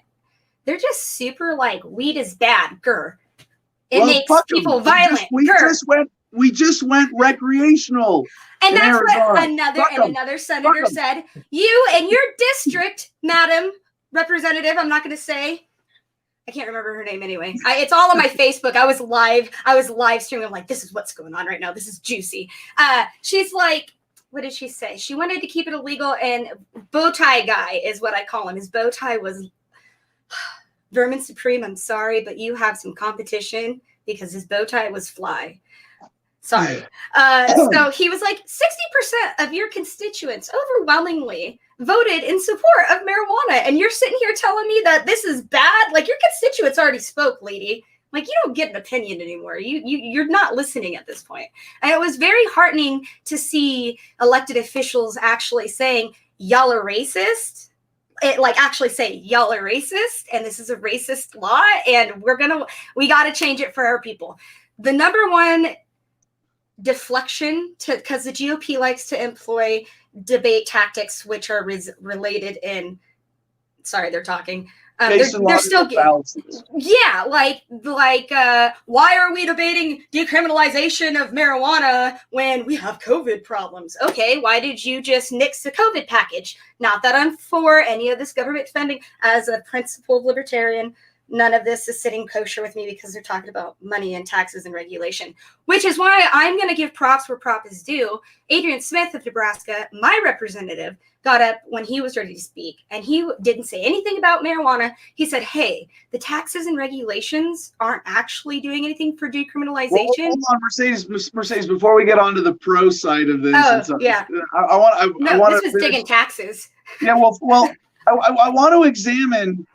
They're just super like weed is bad, grr. It makes people violent. We just went recreational. And that's what another senator said. You and your district, Madam Representative, I'm not going to say. I can't remember her name anyway. It's all on my Facebook. I was live streaming. I'm like, this is what's going on right now. This is juicy. She's like, what did she say? She wanted to keep it illegal, and bow tie guy is what I call him. His bow tie was Vermin Supreme. I'm sorry, but you have some competition because his bow tie was fly. Sorry. So he was like, 60% of your constituents overwhelmingly voted in support of marijuana. And you're sitting here telling me that this is bad? Like, your constituents already spoke, lady. Like, you don't get an opinion anymore. You're not listening at this point. And it was very heartening to see elected officials actually saying, y'all are racist. Actually say y'all are racist. And this is a racist law. And we got to change it for our people. The number one deflection because the GOP likes to employ debate tactics, which are related in. Sorry, they're talking. They're still why are we debating decriminalization of marijuana when we have COVID problems? Okay, why did you just nix the COVID package? Not that I'm for any of this government funding. As a principled libertarian, none of this is sitting kosher with me because they're talking about money and taxes and regulation, which is why I'm going to give props where props is due. Adrian Smith of Nebraska, my representative, got up when he was ready to speak, and he didn't say anything about marijuana. He said, hey, the taxes and regulations aren't actually doing anything for decriminalization. Well, hold on, Mercedes, before we get on to the pro side of this. Yeah. This was digging taxes. Yeah, well, I want to examine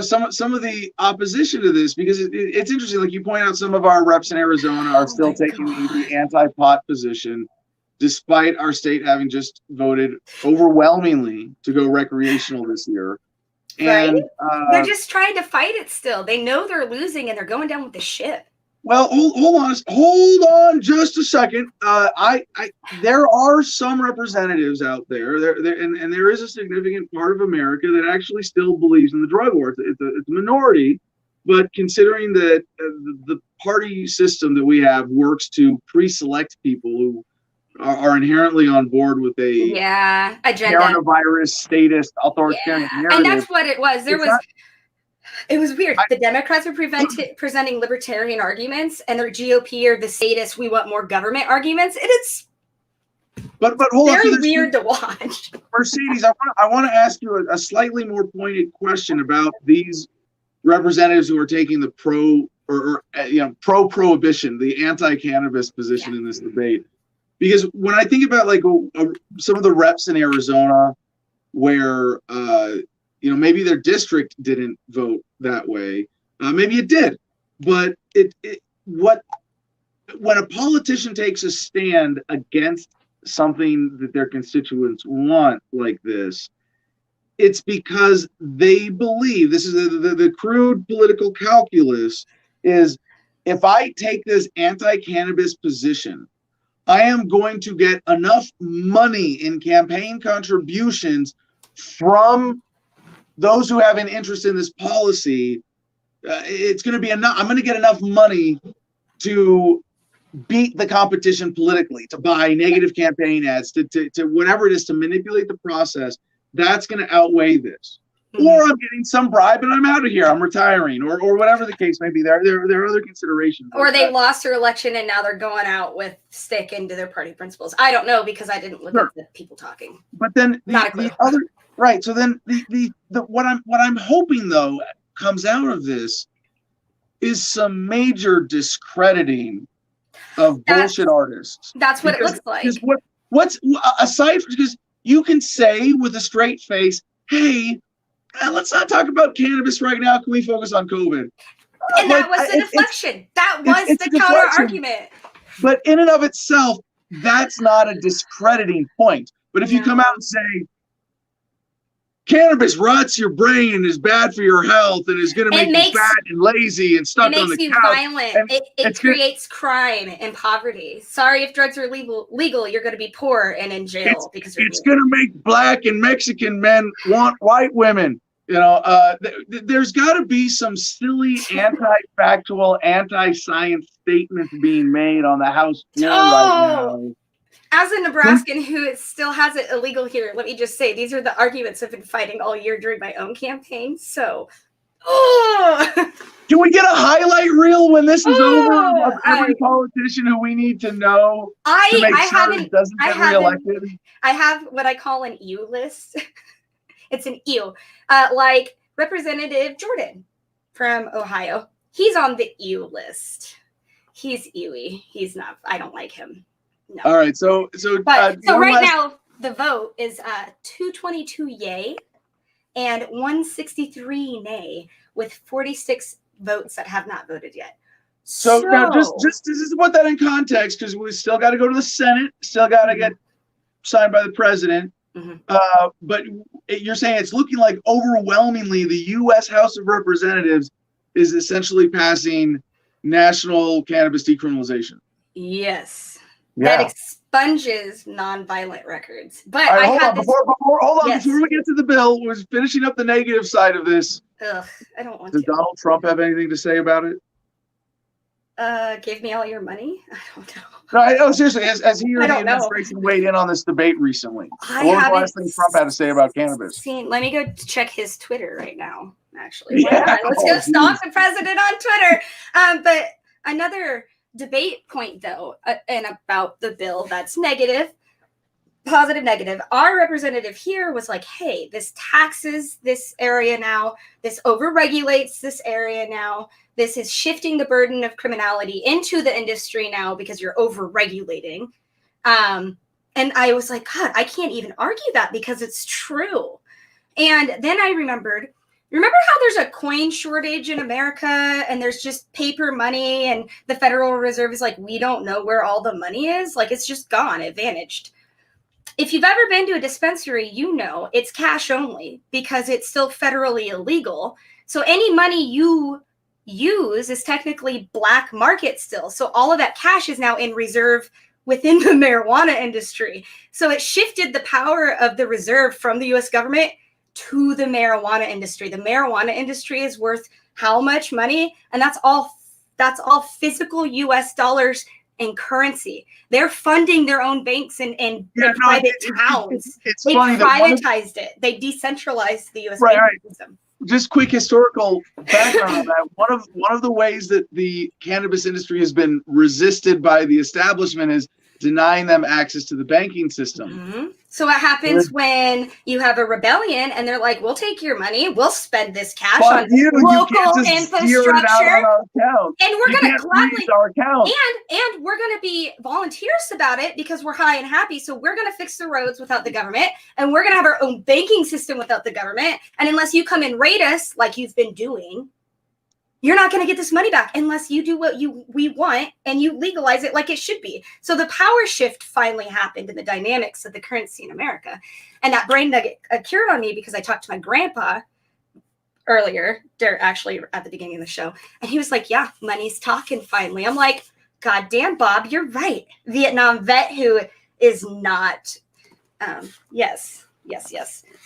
some of the opposition to this, because it's interesting. Like you point out, some of our reps in Arizona are still taking the anti-pot position, despite our state having just voted overwhelmingly to go recreational this year. And they're just trying to fight it still. They know they're losing and they're going down with the ship. Well, hold on just a second. There are some representatives out there, and there is a significant part of America that actually still believes in the drug war. It's a minority, but considering that the party system that we have works to pre-select people who are inherently on board with a agenda, coronavirus statist authoritarian narrative. And that's what it was. It was weird. The Democrats are presenting libertarian arguments, and their GOP are the statists, we want more government arguments. And it's hold very on, weird to watch. Mercedes, I want to ask you a slightly more pointed question about these representatives who are taking the pro-prohibition, the anti-cannabis position in this debate. Because when I think about some of the reps in Arizona where maybe their district didn't vote that way. Maybe it did, but when a politician takes a stand against something that their constituents want like this, it's because they believe, this is the crude political calculus, is if I take this anti-cannabis position, I am going to get enough money in campaign contributions from those who have an interest in this policy. It's going to be enough. I'm going to get enough money to beat the competition politically, to buy negative campaign ads, to whatever it is, to manipulate the process. That's going to outweigh this. Or I'm getting some bribe and I'm out of here. I'm retiring, or whatever the case may be. There are other considerations. Or they lost their election and now they're going out with stick into their party principles. I don't know because I didn't look at the people talking. But then the other right. So then the what I'm hoping though comes out of this is some major discrediting of bullshit artists. That's what it looks like. What's aside, because you can say with a straight face, hey, let's not talk about cannabis right now. Can we focus on COVID? And that was the deflection. That was the counter argument. But in and of itself, that's not a discrediting point. But if you come out and say, cannabis rots your brain and is bad for your health and is going to make you fat and lazy and stuck on the couch. It makes you violent. It creates crime and poverty. Sorry, if drugs are legal, you're going to be poor and in jail because it's going to make Black and Mexican men want white women. There's got to be some silly anti-factual, anti-science statements being made on the House floor right now. As a Nebraskan who still has it illegal here, let me just say, these are the arguments I've been fighting all year during my own campaign. So, can we get a highlight reel when this is over of every politician who we need to know to make sure it doesn't get reelected? I have what I call an EU list. It's an EU. Like Representative Jordan from Ohio. He's on the EU list. He's EU-y. He's not. I don't like him. No. All right, so right now the vote is 222 yay and 163 nay, with 46 votes that have not voted yet. So now just to put that in context, because we still got to go to the Senate, still got to get signed by the president. But you're saying it's looking like overwhelmingly the U.S. House of Representatives is essentially passing national cannabis decriminalization. Yes. That expunges nonviolent records. But before we get to the bill, we're finishing up the negative side of this. I don't want Does Donald Trump have anything to say about it? Give me all your money? I don't know. No, seriously, has he or the administration weighed in on this debate recently? What was the last thing Trump had to say about cannabis? Let me go check his Twitter right now, actually. Let's go stalk the president on Twitter. But another debate point, though, and about the bill that's negative, positive, negative. Our representative here was like, hey, this taxes this area now. This overregulates this area now. This is shifting the burden of criminality into the industry now because you're overregulating. And I was like, God, I can't even argue that because it's true. And then I remember how there's a coin shortage in America and there's just paper money and the Federal Reserve is like, we don't know where all the money is. Like, it's just gone. It vanished. If you've ever been to a dispensary, you know it's cash only because it's still federally illegal. So any money you use is technically black market still. So all of that cash is now in reserve within the marijuana industry. So it shifted the power of the reserve from the U.S. government to the marijuana industry. The marijuana industry is worth how much money? And that's all physical US dollars and currency. They're funding their own banks and private towns. They privatized it. They decentralized the US banking system. Just quick historical background on that. One of the ways that the cannabis industry has been resisted by the establishment is denying them access to the banking system. Mm-hmm. So what happens when you have a rebellion and they're like, we'll take your money, we'll spend this cash on local infrastructure, and we're going to gladly our account. And we're going to be volunteers about it because we're high and happy. So we're going to fix the roads without the government, and we're going to have our own banking system without the government. And unless you come and raid us like you've been doing, you're not going to get this money back unless you do what we want and you legalize it like it should be. So the power shift finally happened in the dynamics of the currency in America. And that brain nugget occurred on me because I talked to my grandpa earlier, actually at the beginning of the show. And he was like, yeah, money's talking finally. I'm like, God damn, Bob, you're right. Vietnam vet who is not, yes.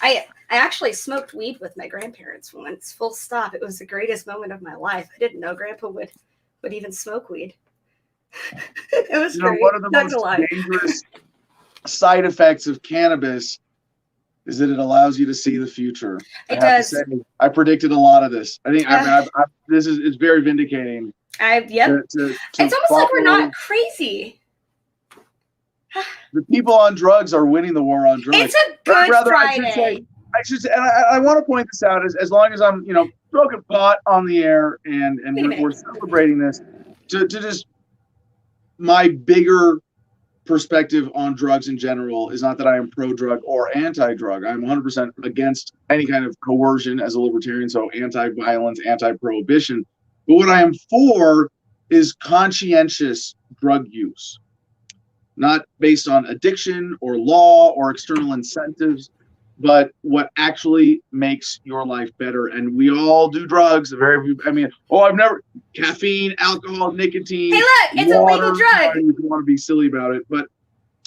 I actually smoked weed with my grandparents once, full stop. It was the greatest moment of my life. I didn't know Grandpa would even smoke weed. It was great. One of the most dangerous side effects of cannabis is that it allows you to see the future. It does. I predicted a lot of this. I think it's very vindicating. Yep. It's almost like we're not crazy. The people on drugs are winning the war on drugs. It's a good Friday. I should say, and I want to point this out as long as I'm, smoking pot on the air and we're celebrating this, to just my bigger perspective on drugs in general is not that I am pro-drug or anti-drug. I'm 100% against any kind of coercion as a libertarian, so anti-violence, anti-prohibition. But what I am for is conscientious drug use. Not based on addiction or law or external incentives, but what actually makes your life better. And we all do drugs. I've never caffeine, alcohol, nicotine. Hey, look, it's a legal drug. You want to be silly about it, but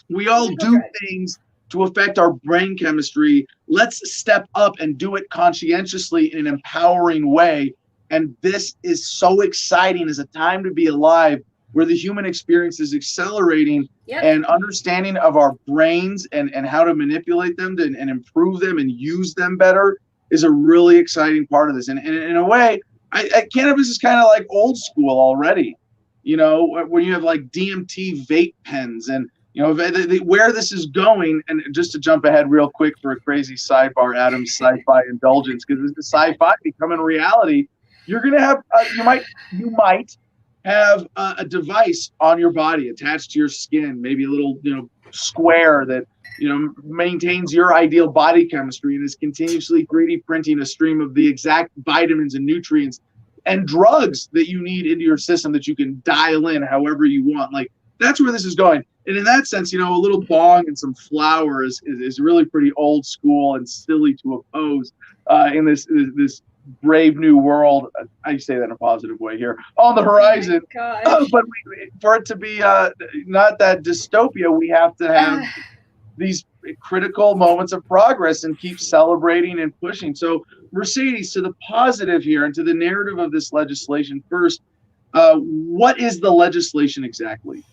we all do things to affect our brain chemistry. Let's step up and do it conscientiously in an empowering way. And this is so exciting as a time to be alive, where the human experience is accelerating. Yep. And understanding of our brains and how to manipulate them and improve them and use them better is a really exciting part of this. And in a way, cannabis is kind of like old school already, when you have like DMT vape pens and, where this is going. And just to jump ahead real quick for a crazy sidebar, Adam's sci-fi indulgence, because this is sci-fi becoming reality. You're going to have, you might have a device on your body attached to your skin, maybe a little, square that, maintains your ideal body chemistry and is continuously 3D printing a stream of the exact vitamins and nutrients and drugs that you need into your system that you can dial in however you want. Like, that's where this is going. And in that sense, a little bong and some flour is really pretty old school and silly to oppose in this brave new world. I say that in a positive way here on the horizon. But for it to be not that dystopia, we have to have these critical moments of progress and keep celebrating and pushing. So Mercedes, to the positive here and to the narrative of this legislation first, what is the legislation exactly?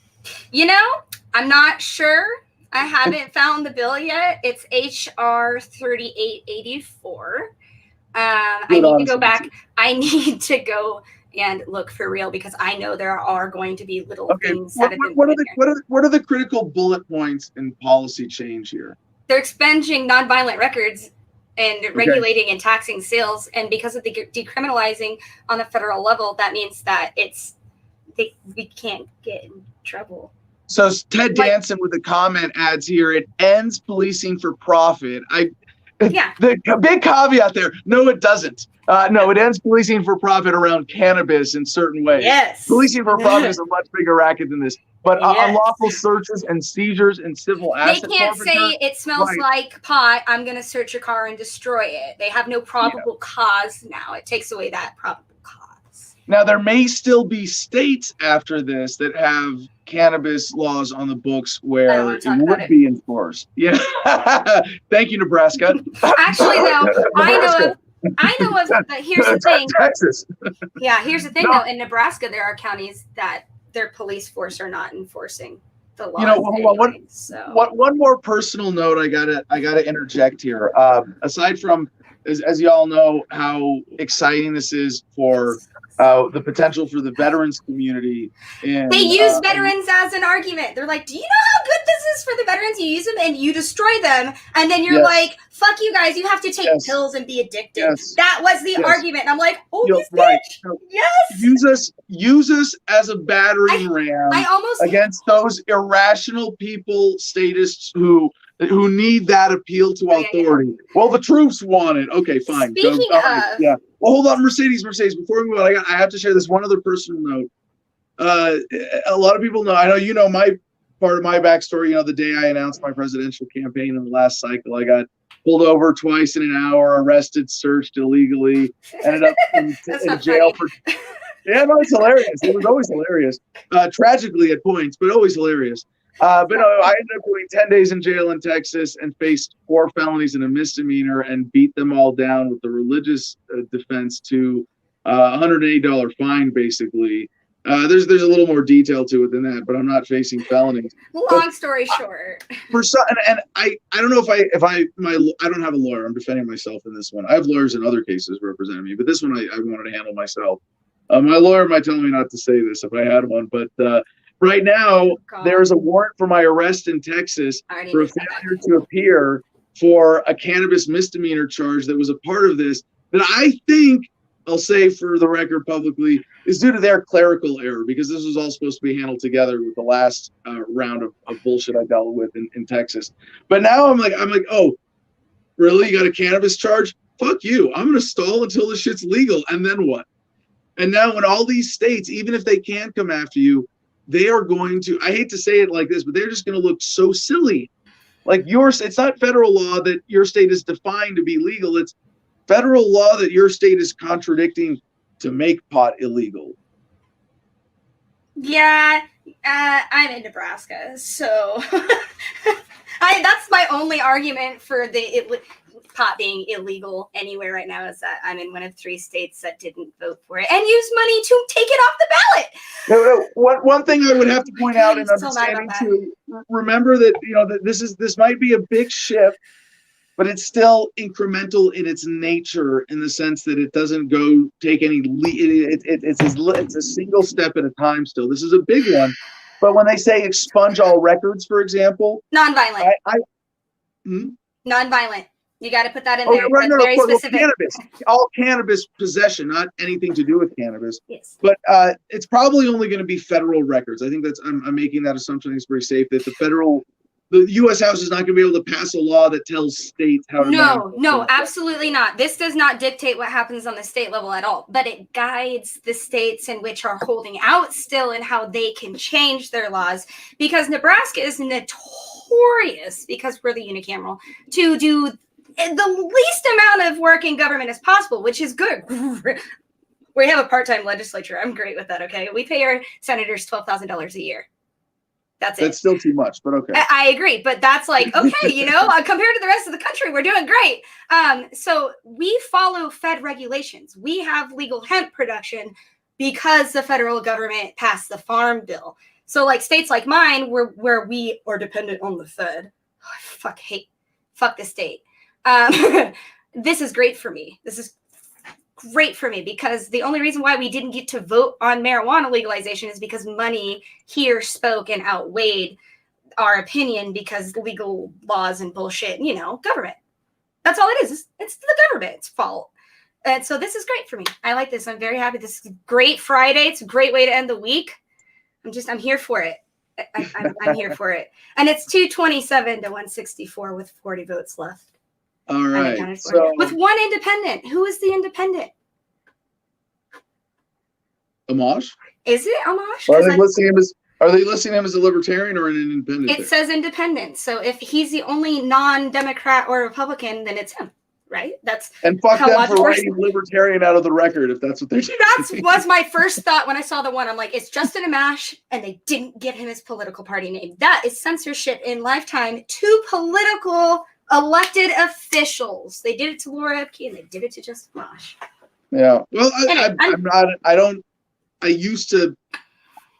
I'm not sure. I haven't found the bill yet. It's HR 3884. I need to go back. I need to go and look for real because I know there are going to be little things that have been what are the critical bullet points in policy change here? They're expunging nonviolent records and regulating and taxing sales. And because of the decriminalizing on the federal level, that means that we can't get in trouble. So Ted Danson with the comment adds here, it ends policing for profit. The big caveat there, no, it doesn't. No, it ends policing for profit around cannabis in certain ways. Yes. Policing for profit is a much bigger racket than this. But unlawful searches and seizures and civil assets. They can't say it smells like pot, I'm going to search your car and destroy it. They have no probable cause now. It takes away that probable cause. Now, there may still be states after this that have cannabis laws on the books where it would be enforced. Yeah. Thank you, Nebraska. Actually, though, I know of, but here's the thing. Texas. Yeah, here's the thing, though. In Nebraska, there are counties that their police force are not enforcing the laws. One more personal note I gotta interject here. Aside from, as you all know, how exciting this is for the potential for the veterans community. And they use veterans as an argument. They're like, do you know how good this is for the veterans? You use them and you destroy them. And then you're like, fuck you guys. You have to take pills and be addicted. That was the argument. And I'm like, oh, right. Yes. Use us as a battering ram against those irrational people, statists who need that appeal to authority. Well, the troops want it. Okay, fine. Speaking of, well, hold on, Mercedes. Before we move on, I have to share this one other personal note. A lot of people know. I know you know my part of my backstory. You know, the day I announced my presidential campaign in the last cycle, I got pulled over twice in an hour, arrested, searched illegally, ended up in jail for. Yeah, no, it's hilarious. It was always hilarious. Tragically at points, but always hilarious. But no, I ended up doing 10 days in jail in Texas and faced 4 felonies and a misdemeanor and beat them all down with the religious defense to $180 fine, basically. There's a little more detail to it than that, but I'm not facing felonies. Long story short. For some, and I don't know I don't have a lawyer. I'm defending myself in this one. I have lawyers in other cases representing me, but this one I wanted to handle myself. My lawyer might tell me not to say this if I had one, but right now there is a warrant for my arrest in Texas for a failure to appear for a cannabis misdemeanor charge that was a part of this that I think, I'll say for the record publicly, is due to their clerical error, because this was all supposed to be handled together with the last round of bullshit I dealt with in Texas. But now I'm like, oh, really? You got a cannabis charge? Fuck you. I'm going to stall until this shit's legal. And then what? And now in all these states, even if they can come after you, they are going to, I hate to say it like this, but they're just going to look so silly. Like it's not federal law that your state is defined to be legal. It's federal law that your state is contradicting to make pot illegal. Yeah, I'm in Nebraska, so that's my only argument for the pot being illegal anywhere right now, is that I'm in one of 3 states that didn't vote for it and use money to take it off the ballot. No. One thing I would have to point out in understanding too, remember that that this might be a big shift, but it's still incremental in its nature, in the sense that it doesn't go take any it's a single step at a time still. This is a big one. But when they say expunge all records, for example, nonviolent. Nonviolent. You got to put that in there. Right, That's very specific. Cannabis, all cannabis possession, not anything to do with cannabis. Yes. But it's probably only going to be federal records. I think I'm making that assumption. I think it's pretty safe that the U.S. House is not going to be able to pass a law that tells states how to. No, absolutely not. This does not dictate what happens on the state level at all, but it guides the states in which are holding out still and how they can change their laws, because Nebraska is notorious, because we're the unicameral, to do the least amount of work in government as possible, which is good. We have a part-time legislature. I'm great with that, okay? We pay our senators $12,000 a year. That's still too much, but okay. I agree, but that's like, okay, compared to the rest of the country, we're doing great. So we follow Fed regulations. We have legal hemp production because the federal government passed the Farm Bill. So like states like mine, where we are dependent on the Fed. Oh, fuck the state. This is great for me. This is great for me, because the only reason why we didn't get to vote on marijuana legalization is because money here spoke and outweighed our opinion, because legal laws and bullshit, government. That's all it is. It's the government's fault. And so this is great for me. I like this. I'm very happy. This is a great Friday. It's a great way to end the week. I'm here for it. I'm here for it. And it's 227 to 164 with 40 votes left. All right. So, with one independent. Who is the independent? Amash? Is it Amash? Are they listing him as a libertarian or an independent? It says independent. So if he's the only non-Democrat or Republican, then it's him, right? And fuck them for writing libertarian out of the record, if that's what they're doing. That was my first thought when I saw the one. I'm like, it's Justin Amash, and they didn't give him his political party name. That is censorship in lifetime to political elected officials. They did it to Laura Epke, and they did it to Justin Amash. Yeah. Well, I used to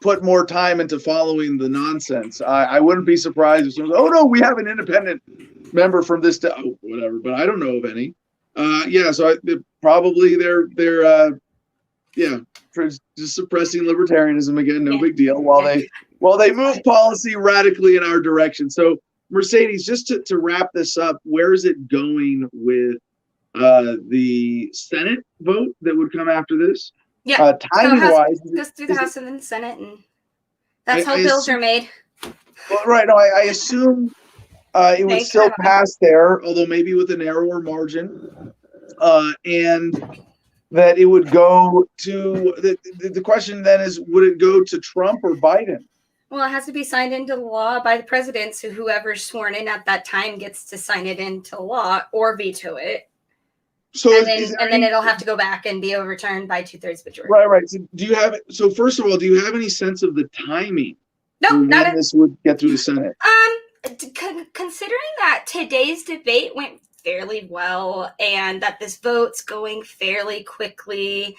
put more time into following the nonsense. I wouldn't be surprised if someone goes, oh no, we have an independent member from this whatever, but I don't know of any. So probably they're yeah, just suppressing libertarianism again, no big deal. While they move policy radically in our direction. So Mercedes, just to wrap this up, where is it going with the Senate vote that would come after this? Yeah, timing wise, goes through the House and then the Senate, and that's how bills are made. Well, right. No, I assume it would still pass there, although maybe with a narrower margin, and that it would go to the question then is, would it go to Trump or Biden? Well, it has to be signed into law by the president, so whoever's sworn in at that time gets to sign it into law or veto it. So then it'll have to go back and be overturned by 2/3 majority. Right. So first of all, do you have any sense of the timing? No, when this would get through the Senate? Considering that today's debate went fairly well and that this vote's going fairly quickly,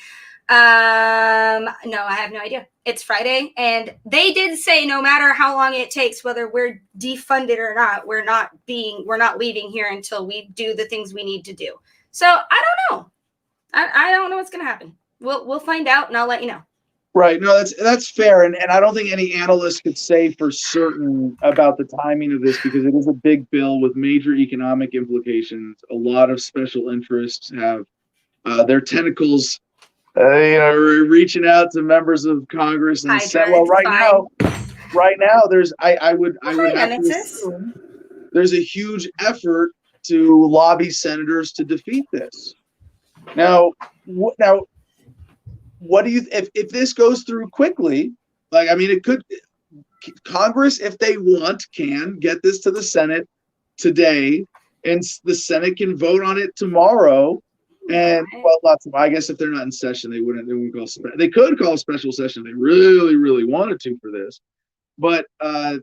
no, I have no idea. It's Friday, and they did say no matter how long it takes, whether we're defunded or not, we're not leaving here until we do the things we need to do. So I don't know. I don't know what's going to happen. We'll find out, and I'll let you know. Right. No, that's fair. And I don't think any analyst could say for certain about the timing of this, because it is a big bill with major economic implications. A lot of special interests have their tentacles, reaching out to members of Congress and Senate. Well, right now, there's I would have to assume there's a huge effort to lobby senators to defeat this. Now, what do you, if this goes through quickly, it could, Congress, if they want, can get this to the Senate today, and the Senate can vote on it tomorrow. And I guess if they're not in session, they wouldn't call, they could call a special session if they really, really wanted to for this, but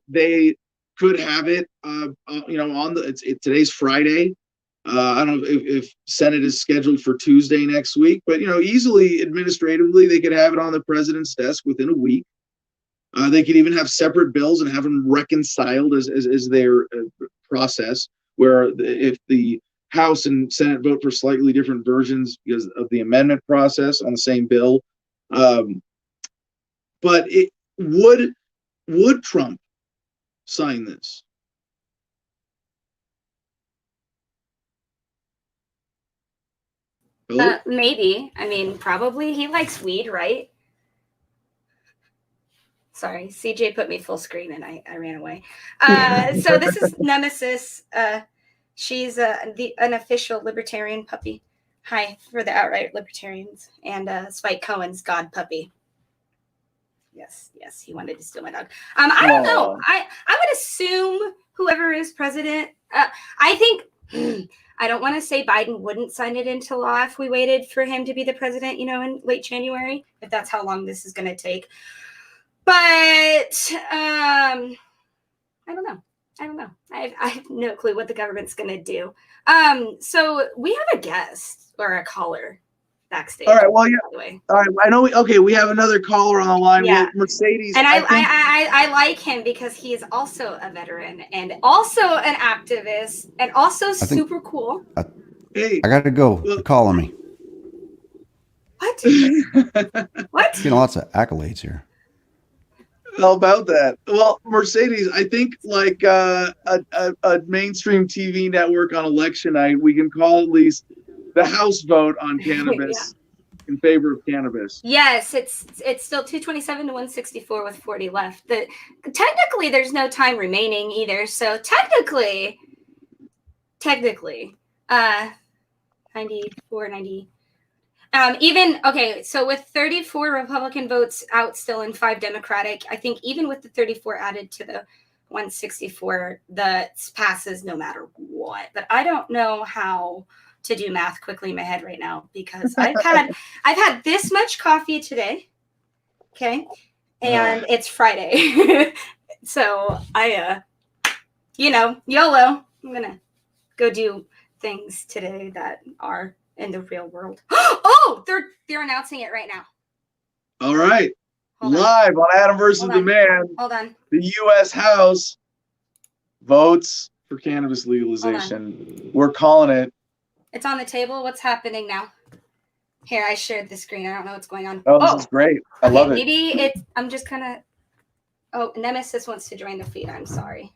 they could have it, today's Friday. I don't know if Senate is scheduled for Tuesday next week, but easily administratively they could have it on the president's desk within a week. They could even have separate bills and have them reconciled as their process, where if the House and Senate vote for slightly different versions because of the amendment process on the same bill. But would Trump sign this? Maybe. Probably. He likes weed, right? Sorry, CJ put me full screen and I ran away. So this is Nemesis. She's an official libertarian puppy. Hi for the outright libertarians. And Spike Cohen's god puppy. Yes, he wanted to steal my dog. I don't know. I would assume whoever is president. I think. I don't want to say Biden wouldn't sign it into law if we waited for him to be the president, in late January, if that's how long this is going to take. But I don't know. I have no clue what the government's going to do. So we have a guest or a caller backstage. All right. Well, yeah. By the way. All right. I know. We have another caller on the line. Yeah. Mercedes. And I like him because he is also a veteran and also an activist and also super cool. I got to go. They're calling me. What? What? Getting lots of accolades here. How about that? Well, Mercedes, I think like a mainstream TV network on election night, we can call at least the House vote on cannabis in favor of cannabis. Yes, it's still 227 to 164 with 40 left. Technically, there's no time remaining either. So technically, 94, 90. So with 34 Republican votes out still and 5 Democratic, I think even with the 34 added to the 164, that passes no matter what. But I don't know how to do math quickly in my head right now because I've had this much coffee today. Okay. And it's Friday. So I YOLO. I'm gonna go do things today that are in the real world. Oh, they're announcing it right now. All right. Live on Adam versus the Man. Hold on. The U.S. House votes for cannabis legalization. We're calling it. It's on the table. What's happening now? Here, I shared the screen. I don't know what's going on. Oh, this is great. I love it. Maybe it's. I'm just kind of. Oh, Nemesis wants to join the feed. I'm sorry.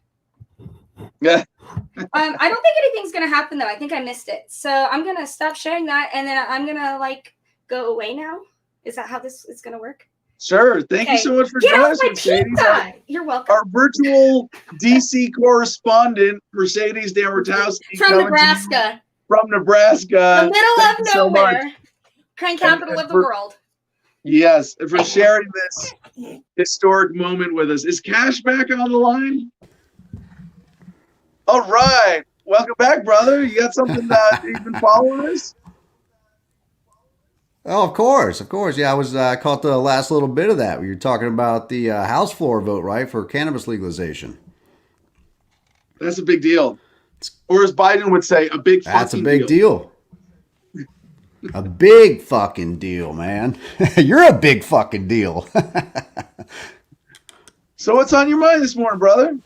Yeah. I don't think anything's gonna happen though. I think I missed it. So I'm gonna stop sharing that, and then I'm gonna go away now. Is that how this is gonna work? Sure. Thank you so much for joining us, Mercedes. You're welcome. Our virtual DC correspondent, Mercedes Damertowski. From Nebraska. From Nebraska. The middle of nowhere. Crane capital of the world. Yes, and for sharing this historic moment with us. Is Cash back on the line? All right. Welcome back, brother. You got something you've been following us? Oh, of course. Yeah, I caught the last little bit of that. We were talking about the House floor vote, right, for cannabis legalization. That's a big deal. Or as Biden would say, a big fucking deal. That's a big deal. A big fucking deal, man. You're a big fucking deal. So what's on your mind this morning, brother?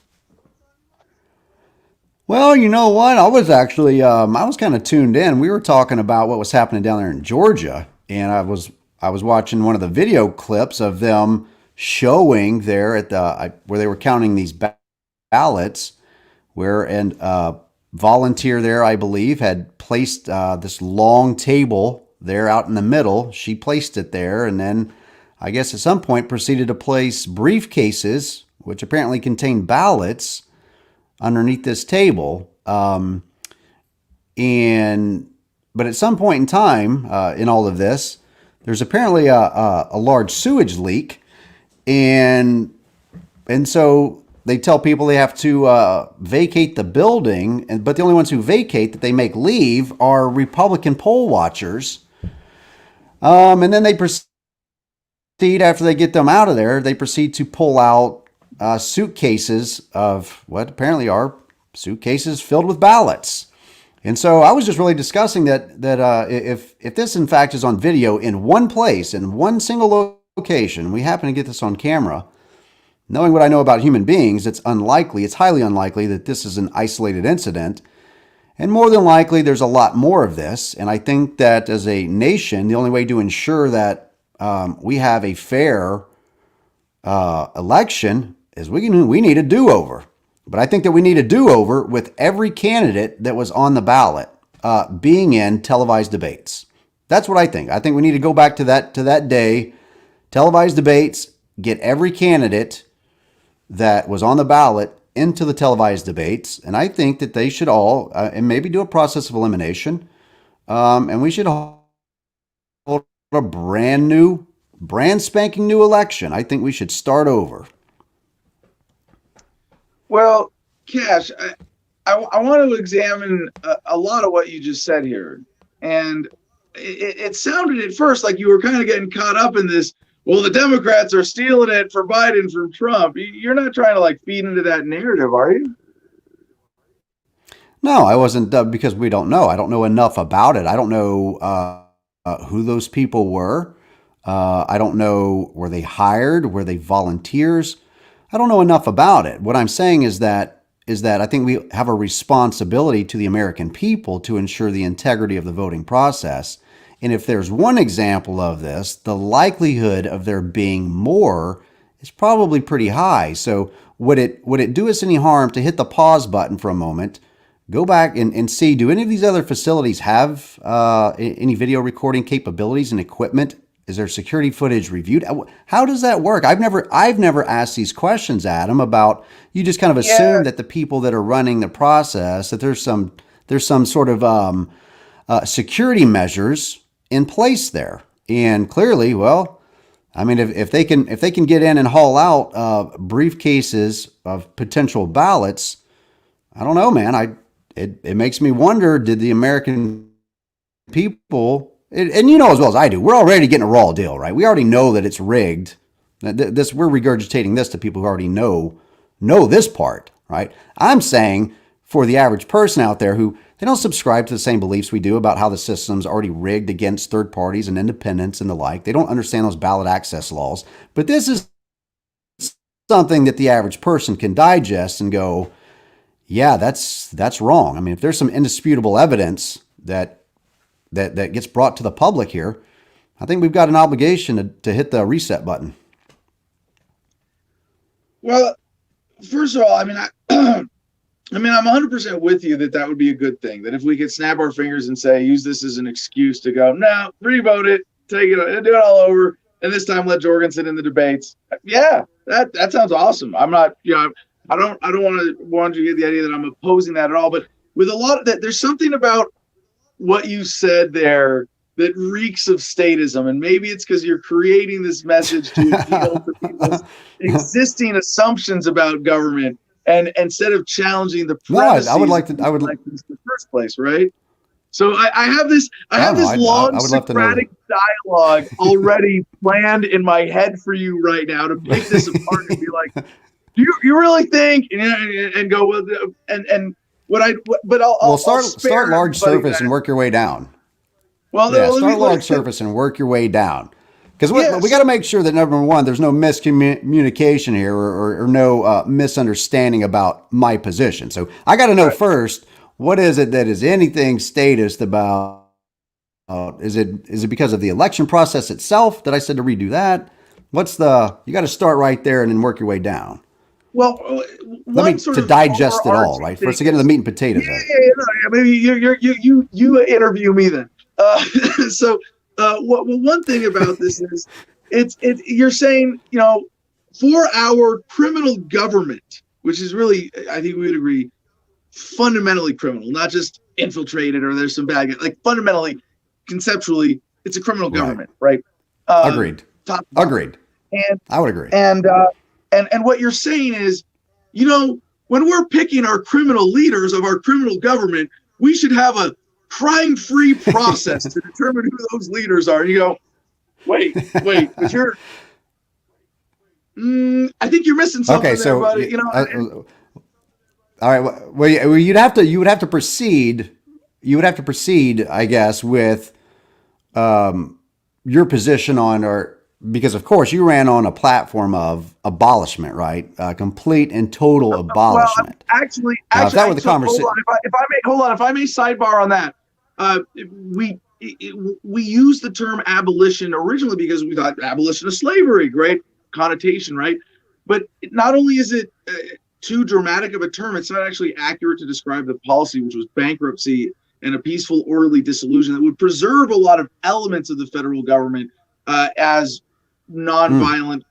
Well, you know what? I was actually, I was kind of tuned in. We were talking about what was happening down there in Georgia, and I was watching one of the video clips of them showing there at the where they were counting these ballots, where volunteer there, I believe, had placed this long table there out in the middle. She placed it there, and then I guess at some point proceeded to place briefcases, which apparently contained ballots, underneath this table. But at some point in time in all of this, there's apparently a large sewage leak, and so they tell people they have to vacate the building, but the only ones who vacate, that they make leave, are Republican poll watchers. And then they proceed, after they get them out of there, they proceed to pull out suitcases of what apparently are suitcases filled with ballots. And so I was just really discussing that if this in fact is on video in one place, in one single location, we happen to get this on camera, knowing what I know about human beings, it's highly unlikely that this is an isolated incident. And more than likely, there's a lot more of this. And I think that as a nation, the only way to ensure that we have a fair election is we need a do-over. But I think that we need a do-over with every candidate that was on the ballot being in televised debates. That's what I think. I think we need to go back to that day, televised debates, get every candidate that was on the ballot into the televised debates. And I think that they should all, and maybe do a process of elimination, and we should hold a brand spanking new election. I think we should start over. Well, Cash, I want to examine a lot of what you just said here. And it sounded at first like you were kind of getting caught up in this, well, the Democrats are stealing it for Biden from Trump. You're not trying to feed into that narrative, are you? No, I wasn't, because we don't know. I don't know enough about it. I don't know who those people were. I don't know, were they hired? Were they volunteers? I don't know enough about it. What I'm saying is that I think we have a responsibility to the American people to ensure the integrity of the voting process. And if there's one example of this, the likelihood of there being more is probably pretty high. So would it do us any harm to hit the pause button for a moment, go back and see, do any of these other facilities have any video recording capabilities and equipment? Is there security footage reviewed? How does that work? I've never asked these questions, Adam, about, you just kind of assume that the people that are running the process, that there's some sort of security measures in place there. And clearly, well, I mean, if they can get in and haul out briefcases of potential ballots, I don't know, man. It makes me wonder, did the American people, and you know as well as I do, we're already getting a raw deal, right? We already know that it's rigged. We're regurgitating this to people who already know this part, right? I'm saying for the average person out there who, they don't subscribe to the same beliefs we do about how the system's already rigged against third parties and independents and the like. They don't understand those ballot access laws. But this is something that the average person can digest and go, yeah, that's wrong. I mean, if there's some indisputable evidence that gets brought to the public here, I think we've got an obligation to hit the reset button. Well, first of all, I mean, I'm 100% with you that would be a good thing. That if we could snap our fingers and say, use this as an excuse to go, no, revote it, take it, do it all over, and this time let Jorgensen in the debates. Yeah, that sounds awesome. I'm not, I don't want you to get the idea that I'm opposing that at all. But with a lot of that, there's something about what you said there that reeks of statism, and maybe it's because you're creating this message to appeal to people's existing assumptions about government, and instead of challenging the premises I would like to. in the first place, right? So I have this long Socratic dialogue already planned in my head for you right now to pick this apart and be like, do you really think, and go with and what I but I'll start large surface and work your way down. Well, start large surface and work your way down. Because we got to make sure that, number one, there's no miscommunication here or no misunderstanding about my position. So I got to know first, what is it that is anything statist about? Is it because of the election process itself that I said to redo that? You got to start right there and then work your way down. Well, to digest it all, right? First to get to the meat and potatoes. Maybe you interview me then. One thing about this is you're saying, for our criminal government, which is really, I think we would agree, fundamentally criminal, not just infiltrated or there's some bad guys, like fundamentally, conceptually, it's a criminal government, right? Agreed. Agreed. And I would agree. And what you're saying is, when we're picking our criminal leaders of our criminal government, we should have a crime-free process to determine who those leaders are. And you go, wait, but you're, I think you're missing something there, buddy. All right. Well, you would have to proceed, I guess, with your position because of course you ran on a platform of abolishment, right? Complete and total abolishment. Well, actually, if that were the conversation. Hold on, if I may sidebar on that. We use the term abolition originally because we thought abolition of slavery, great connotation, right? But not only is it too dramatic of a term, it's not actually accurate to describe the policy, which was bankruptcy and a peaceful, orderly dissolution that would preserve a lot of elements of the federal government as nonviolent,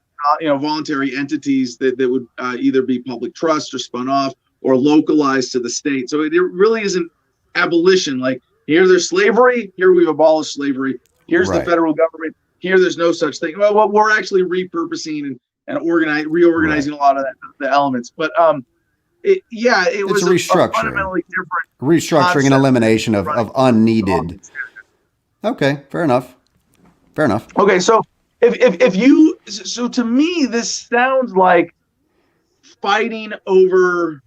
voluntary entities that would either be public trust or spun off or localized to the state. So it really isn't abolition. Like, here there's slavery, here we've abolished slavery. Here's the federal government. Here there's no such thing. Well, we're actually repurposing and reorganizing a lot of the elements. But it was a fundamentally different restructuring and elimination of unneeded. Okay, fair enough. Okay, so so to me this sounds like fighting over,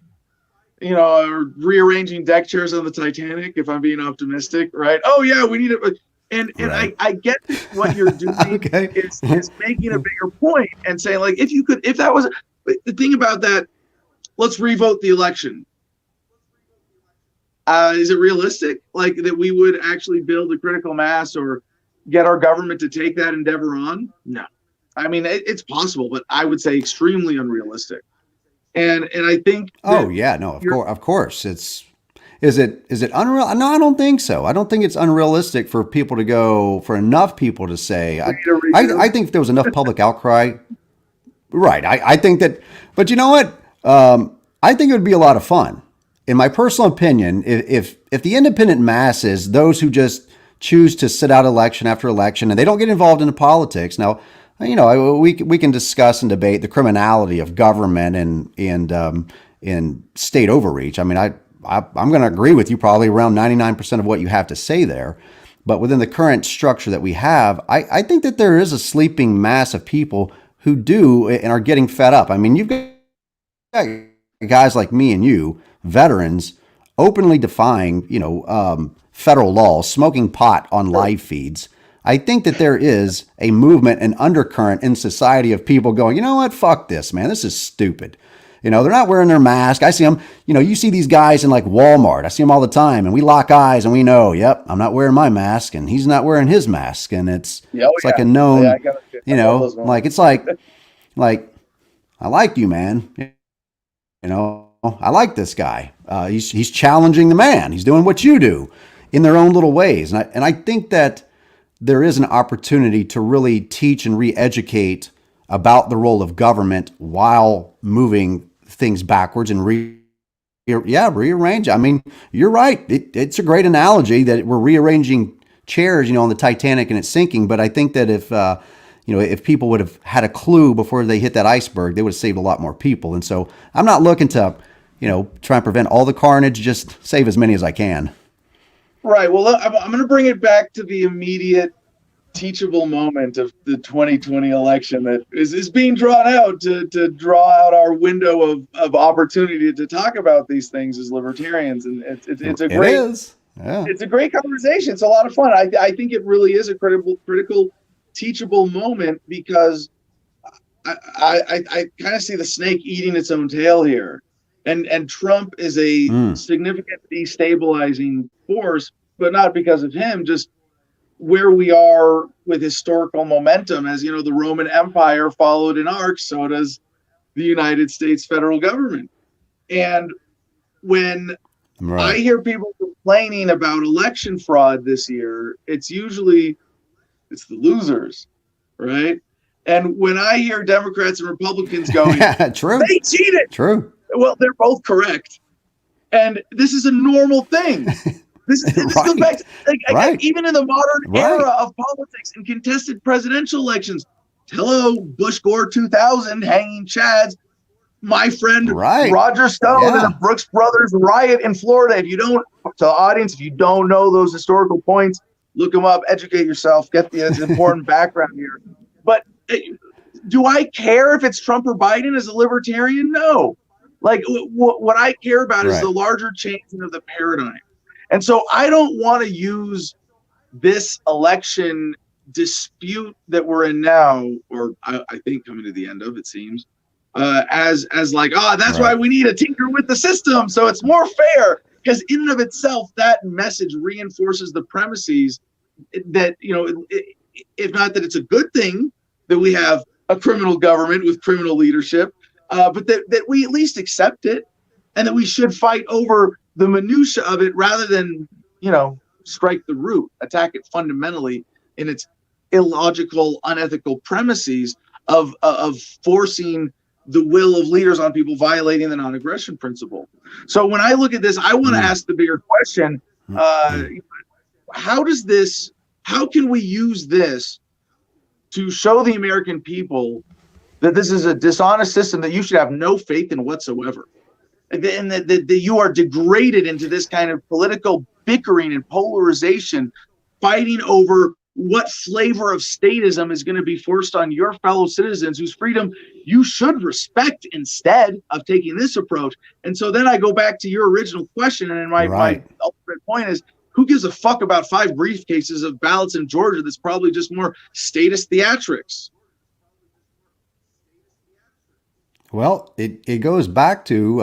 rearranging deck chairs on the Titanic, if I'm being optimistic, right? Oh yeah, we need it. And I get what you're doing is making a bigger point and saying, like, if that was the thing about that, let's revote the election. Is it realistic, like, that we would actually build a critical mass or get our government to take that endeavor on? No. I mean, it's possible, but I would say extremely unrealistic. And I think. Oh yeah, no, of course. Is it unreal? No, I don't think so. I don't think it's unrealistic for enough people to say. I think if there was enough public outcry, right? I think that. But you know what? I think it would be a lot of fun. In my personal opinion, if the independent masses, those who just choose to sit out election after election and they don't get involved in the politics. Now, we can discuss and debate the criminality of government and state overreach. I mean, I'm going to agree with you probably around 99% of what you have to say there. But within the current structure that we have, I think that there is a sleeping mass of people who do and are getting fed up. I mean, you've got guys like me and you, veterans, openly defying, federal laws, smoking pot on live feeds. I think that there is a movement, an undercurrent in society of people going, you know what, fuck this, man, this is stupid. You know, they're not wearing their mask. I see them, you know, you see these guys in like Walmart. I see them all the time and we lock eyes and we know, yep, I'm not wearing my mask and he's not wearing his mask. And it's like a known, you know, like, it's like, I like you, man. You know, I like this guy. He's challenging the man. He's doing what you do in their own little ways. And I think that there is an opportunity to really teach and re-educate about the role of government while moving things backwards and rearrange. I mean, you're right. It's a great analogy that we're rearranging chairs, you know, on the Titanic and it's sinking. But I think that if, you know, if people would have had a clue before they hit that iceberg, they would have saved a lot more people. And so I'm not looking to, you know, try and prevent all the carnage, just save as many as I can. Right. Well, I'm going to bring it back to the immediate teachable moment of the 2020 election that is being drawn out to draw out our window of opportunity to talk about these things as libertarians. And it's a great, it's a great conversation. It's a lot of fun. I think it really is a critical teachable moment because I kind of see the snake eating its own tail here. And Trump is a significant destabilizing force, but not because of him, just where we are with historical momentum. As you know, the Roman Empire followed in arcs, so does the United States federal government. And when I hear people complaining about election fraud this year, it's the losers, right? And when I hear Democrats and Republicans going, true, they cheated. True. Well, they're both correct. And this is a normal thing. This goes back to, even in the modern era of politics and contested presidential elections. Hello, Bush Gore 2000, hanging chads. My friend Roger Stone and the Brooks Brothers riot in Florida. If you don't, to the audience, if you don't know those historical points, look them up, educate yourself, get the important background here. But do I care if it's Trump or Biden as a libertarian? No. Like what I care about is the larger changing of the paradigm. And so I don't want to use this election dispute that we're in now, or I think coming to the end of, it seems, as like, that's why we need to tinker with the system so it's more fair. Because in and of itself, that message reinforces the premises that, you know, if not that it's a good thing that we have a criminal government with criminal leadership, but that we at least accept it and that we should fight over the minutia of it rather than, you know, strike the root, attack it fundamentally in its illogical, unethical premises of forcing the will of leaders on people, violating the non-aggression principle. So when I look at this, I want to ask the bigger question: how can we use this to show the American people that this is a dishonest system that you should have no faith in whatsoever? And that you are degraded into this kind of political bickering and polarization, fighting over what flavor of statism is going to be forced on your fellow citizens whose freedom you should respect instead of taking this approach. And so then I go back to your original question, and my ultimate point is, who gives a fuck about 5 briefcases of ballots in Georgia? That's probably just more status theatrics. Well, it goes back to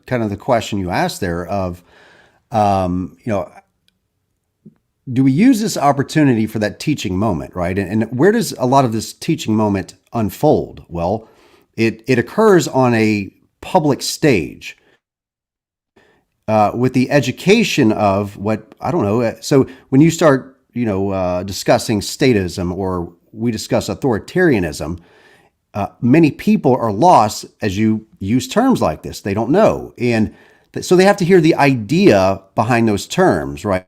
kind of the question you asked there of, you know, do we use this opportunity for that teaching moment, right? And where does a lot of this teaching moment unfold? Well, it occurs on a public stage with the education of what, I don't know. So when you start, you know, discussing statism or we discuss authoritarianism, many people are lost as you use terms like this. They don't know. And so they have to hear the idea behind those terms, right?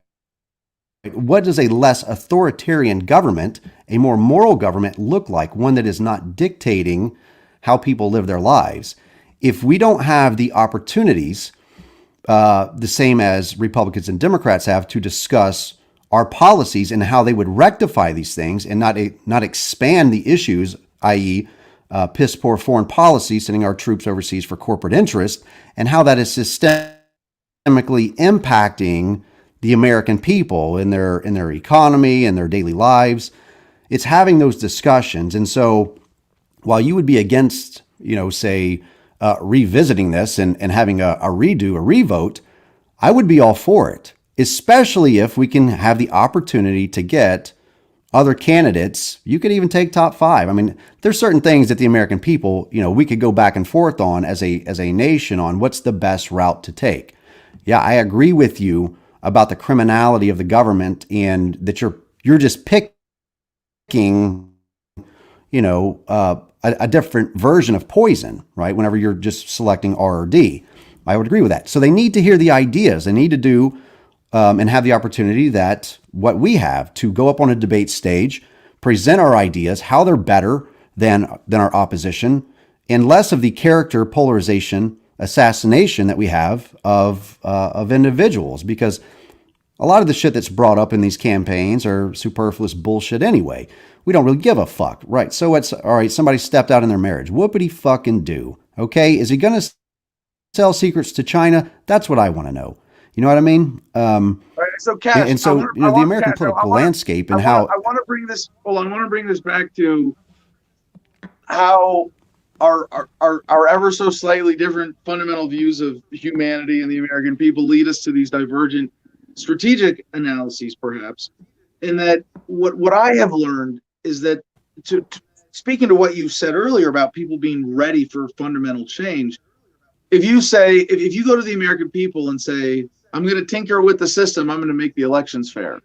What does a less authoritarian government, a more moral government look like? One that is not dictating how people live their lives. If we don't have the opportunities, the same as Republicans and Democrats have, to discuss our policies and how they would rectify these things and not expand the issues, i.e., piss poor foreign policy, sending our troops overseas for corporate interest, and how that is systemically impacting the American people in their economy and their daily lives. It's having those discussions. And so while you would be against, you know, say, revisiting this and having a revote, I would be all for it, especially if we can have the opportunity to get other candidates. You could even take top 5. I mean, there's certain things that the American people, we could go back and forth on as a nation on what's the best route to take. Yeah, I agree with you about the criminality of the government and that you're just picking, a different version of poison, right? Whenever you're just selecting R or D. I would agree with that. So they need to hear the ideas. They need to do and have the opportunity that what we have to go up on a debate stage, present our ideas, how they're better than our opposition, and less of the character polarization, assassination that we have of individuals. Because a lot of the shit that's brought up in these campaigns are superfluous bullshit anyway. We don't really give a fuck, right? So it's all right. Somebody stepped out in their marriage. Whoopity fucking do. Okay, is he gonna sell secrets to China? That's what I want to know. You know what I mean? Right, so Cash, and so the American political landscape and how I want to bring this. Hold on, I want to bring this back to how our ever so slightly different fundamental views of humanity and the American people lead us to these divergent strategic analyses, perhaps. In that, what I have learned is that speaking to what you said earlier about people being ready for fundamental change. If you go to the American people and say, I'm going to tinker with the system, I'm going to make the elections fair.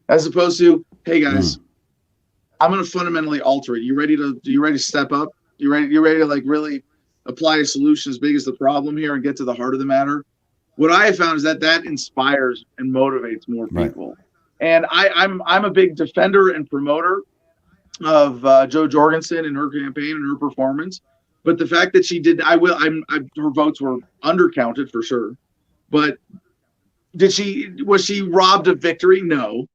As opposed to, hey guys, I'm going to fundamentally alter it. You ready to step up? You ready to like really apply a solution as big as the problem here and get to the heart of the matter? What I have found is that inspires and motivates more people. Right. And I'm a big defender and promoter of Jo Jorgensen and her campaign and her performance. But the fact that she did, her votes were undercounted for sure. But was she robbed of victory? No.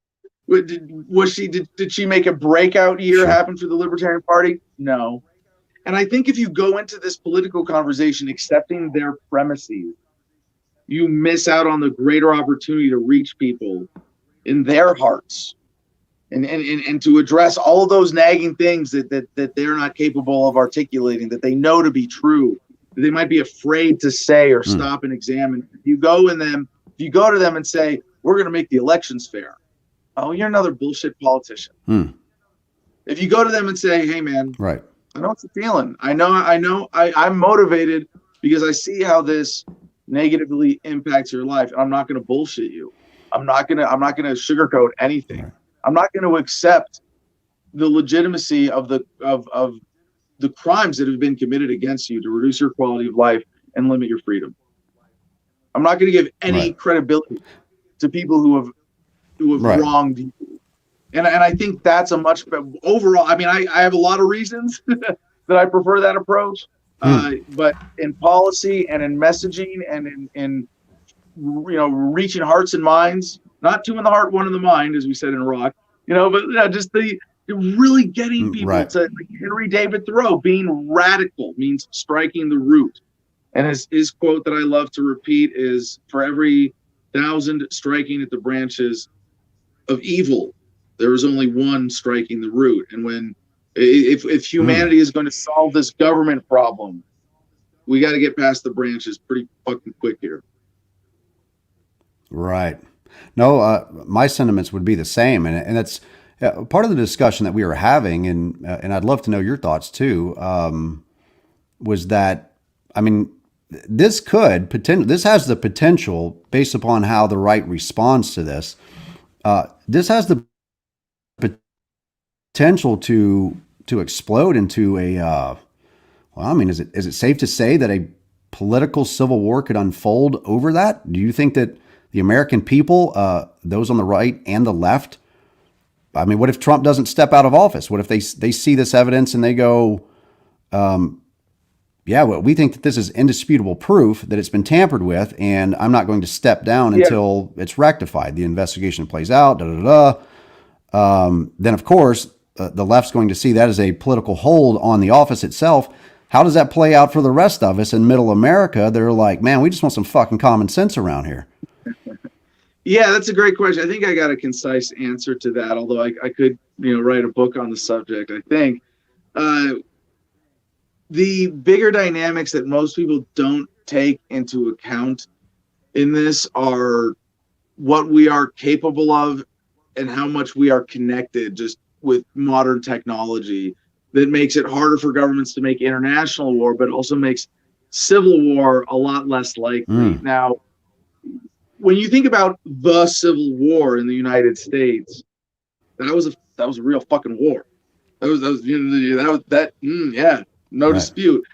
Did she make a breakout year happen for the Libertarian Party? No. And I think if you go into this political conversation accepting their premises, you miss out on the greater opportunity to reach people in their hearts and to address all of those nagging things that they're not capable of articulating, that they know to be true, that they might be afraid to say or stop and examine. If you go to them and say, we're going to make the elections fair. Oh, you're another bullshit politician. If you go to them and say, hey man, right, I know what you're feeling. I'm motivated because I see how this negatively impacts your life. I'm not going to bullshit you. I'm not going to sugarcoat anything. Right. I'm not going to accept the legitimacy of the crimes that have been committed against you to reduce your quality of life and limit your freedom. I'm not going to give any credibility to people who have wronged you. And I think that's a much better overall. I mean, I have a lot of reasons that I prefer that approach. But in policy and in messaging and in reaching hearts and minds, not two in the heart, one in the mind, as we said in rock, but just the really getting people to, like Henry David Thoreau, being radical means striking the root. And his quote that I love to repeat is, for every 1,000 striking at the branches of evil, there is only one striking the root. And if humanity is going to solve this government problem, we got to get past the branches pretty fucking quick here. Right. No, my sentiments would be the same. And that's part of the discussion that we were having. And I'd love to know your thoughts too, was that, I mean, this has the potential, based upon how the right responds to this, this has the potential to explode into a, is it safe to say that a political civil war could unfold over that? Do you think that the American people, those on the right and the left, I mean, what if Trump doesn't step out of office? What if they see this evidence and they go, we think that this is indisputable proof that it's been tampered with, and I'm not going to step down until it's rectified. The investigation plays out, then, of course, the left's going to see that as a political hold on the office itself. How does that play out for the rest of us in middle America? They're like, man, we just want some fucking common sense around here. Yeah, that's a great question. I think I got a concise answer to that, although I could, write a book on the subject, I think. the bigger dynamics that most people don't take into account in this are what we are capable of and how much we are connected just with modern technology that makes it harder for governments to make international war, but also makes civil war a lot less likely. Now, when you think about the Civil War in the United States, that was a real fucking war. Yeah, no dispute.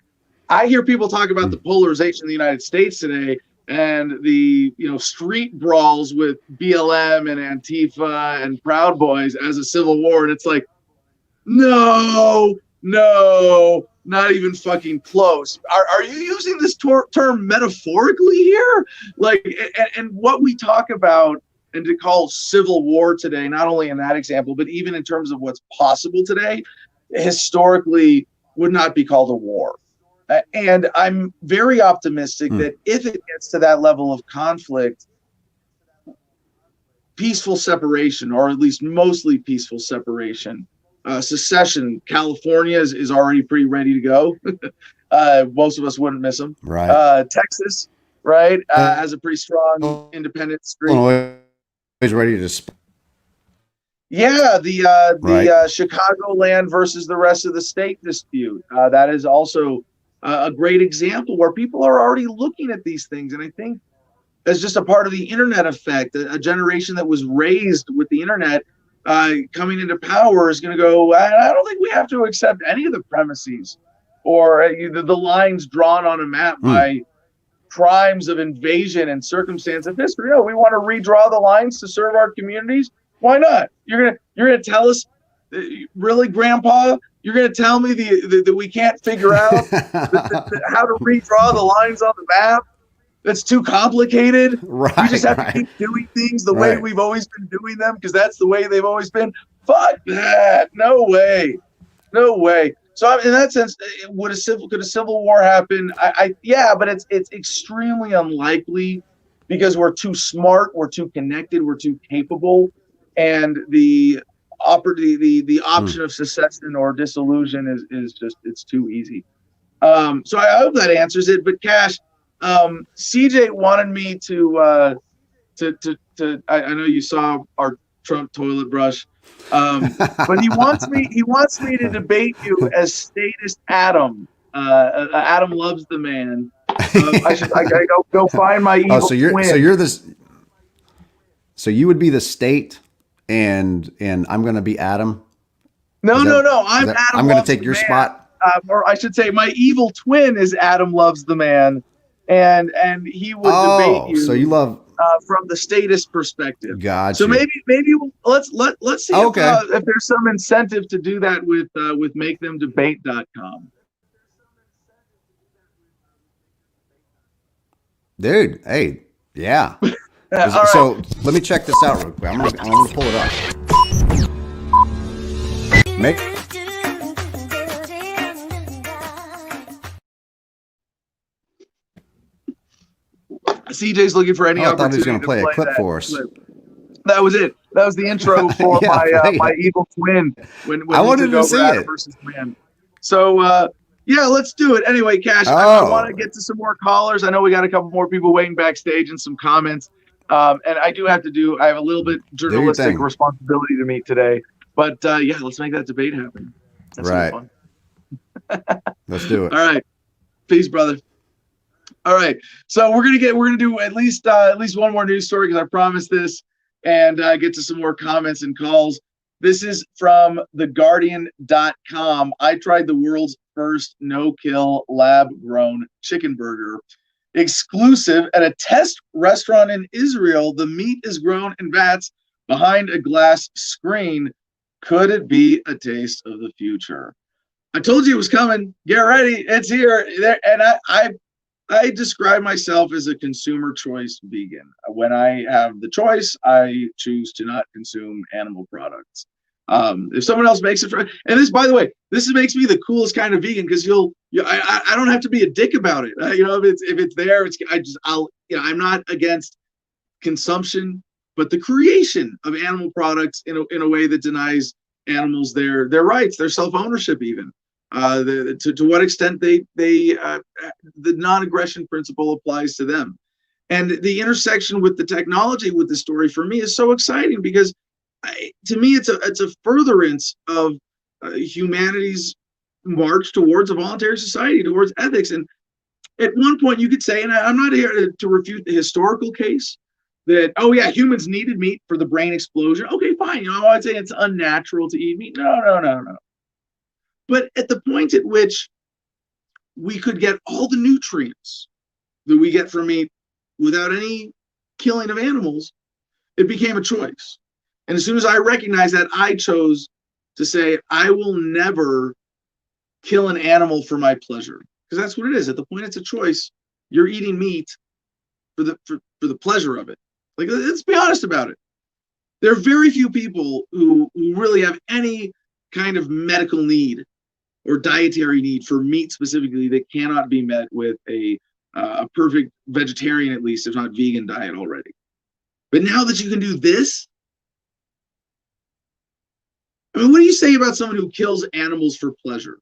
I hear people talk about the polarization in the United States today and the street brawls with BLM and Antifa and Proud Boys as a civil war, and it's like, no, not even fucking close. Are you using this term metaphorically here? Like, and what we talk about and to call civil war today, not only in that example, but even in terms of what's possible today, historically would not be called a war. And I'm very optimistic that if it gets to that level of conflict, peaceful separation, or at least mostly peaceful separation, secession, California is already pretty ready to go. Most of us wouldn't miss them. Right. Texas, right, has a pretty strong independent streak. Illinois is ready to. Yeah, the Chicagoland versus the rest of the state dispute. That is also a great example where people are already looking at these things. And I think as just a part of the internet effect, a generation that was raised with the internet coming into power is going to go, I don't think we have to accept any of the premises or the lines drawn on a map by crimes of invasion and circumstance of history. No, we want to redraw the lines to serve our communities. Why not? You're gonna tell us, really, Grandpa? You're gonna tell me that we can't figure out how to redraw the lines on the map? That's too complicated. Right. You just have to keep doing things the way we've always been doing them because that's the way they've always been. Fuck that! No way. So in that sense, could a civil war happen? Yeah, but it's extremely unlikely because we're too smart, we're too connected, we're too capable. And the option of secession or dissolution is just, it's too easy. So I hope that answers it. But Cash, CJ wanted me to I know you saw our Trump toilet brush, but he wants me to debate you as statist Adam. Adam loves the man. I gotta go find my evil twin. So you would be the state. And I'm going to be Adam. No. I'm Adam. I'm going to take your spot. Or I should say, my evil twin is Adam loves the man, and he would debate you. So you love from the statist perspective. Gotcha. So maybe let's see if there's some incentive to do that with makethemdebate.com. Dude, hey, yeah. So let me check this out real quick. I'm gonna pull it up. CJ's looking for any opportunity. I thought he was going to play a clip for us. That was it. That was the intro for my evil twin when I wanted to see it. Versus man. So yeah, let's do it. Anyway, Cash, I want to get to some more callers. I know we got a couple more people waiting backstage and some comments. And I have a little bit journalistic responsibility to meet today. But yeah, let's make that debate happen. That's right. Fun. Let's do it. All right. Peace, brother. All right. So we're gonna do at least one more news story because I promised this, and get to some more comments and calls. This is from theguardian.com. I tried the world's first no-kill lab-grown chicken burger. Exclusive at a test restaurant in Israel, the meat is grown in vats behind a glass screen. Could it be a taste of the future? I told you it was coming. Get ready. It's here. And I describe myself as a consumer choice vegan. When I have the choice, I choose to not consume animal products. If someone else makes it for, and this, by the way, this makes me the coolest kind of vegan because I don't have to be a dick about it. If it's there, I'm not against consumption, but the creation of animal products in a way that denies animals their rights, their self-ownership even. To what extent the non-aggression principle applies to them. And the intersection with the technology with the story for me is so exciting because to me it's a furtherance of humanity's march towards a voluntary society, towards ethics. And at one point you could say, and I'm not here to refute the historical case that, oh yeah, humans needed meat for the brain explosion. Okay, fine. I'd say it's unnatural to eat meat. No. But at the point at which we could get all the nutrients that we get from meat without any killing of animals, it became a choice. And as soon as I recognized that, I chose to say, I will never kill an animal for my pleasure. Because that's what it is. At the point it's a choice, you're eating meat for the pleasure of it. Like, let's be honest about it. There are very few people who really have any kind of medical need or dietary need for meat specifically that cannot be met with a perfect vegetarian, at least, if not vegan diet already. But now that you can do this, I mean, what do you say about someone who kills animals for pleasure?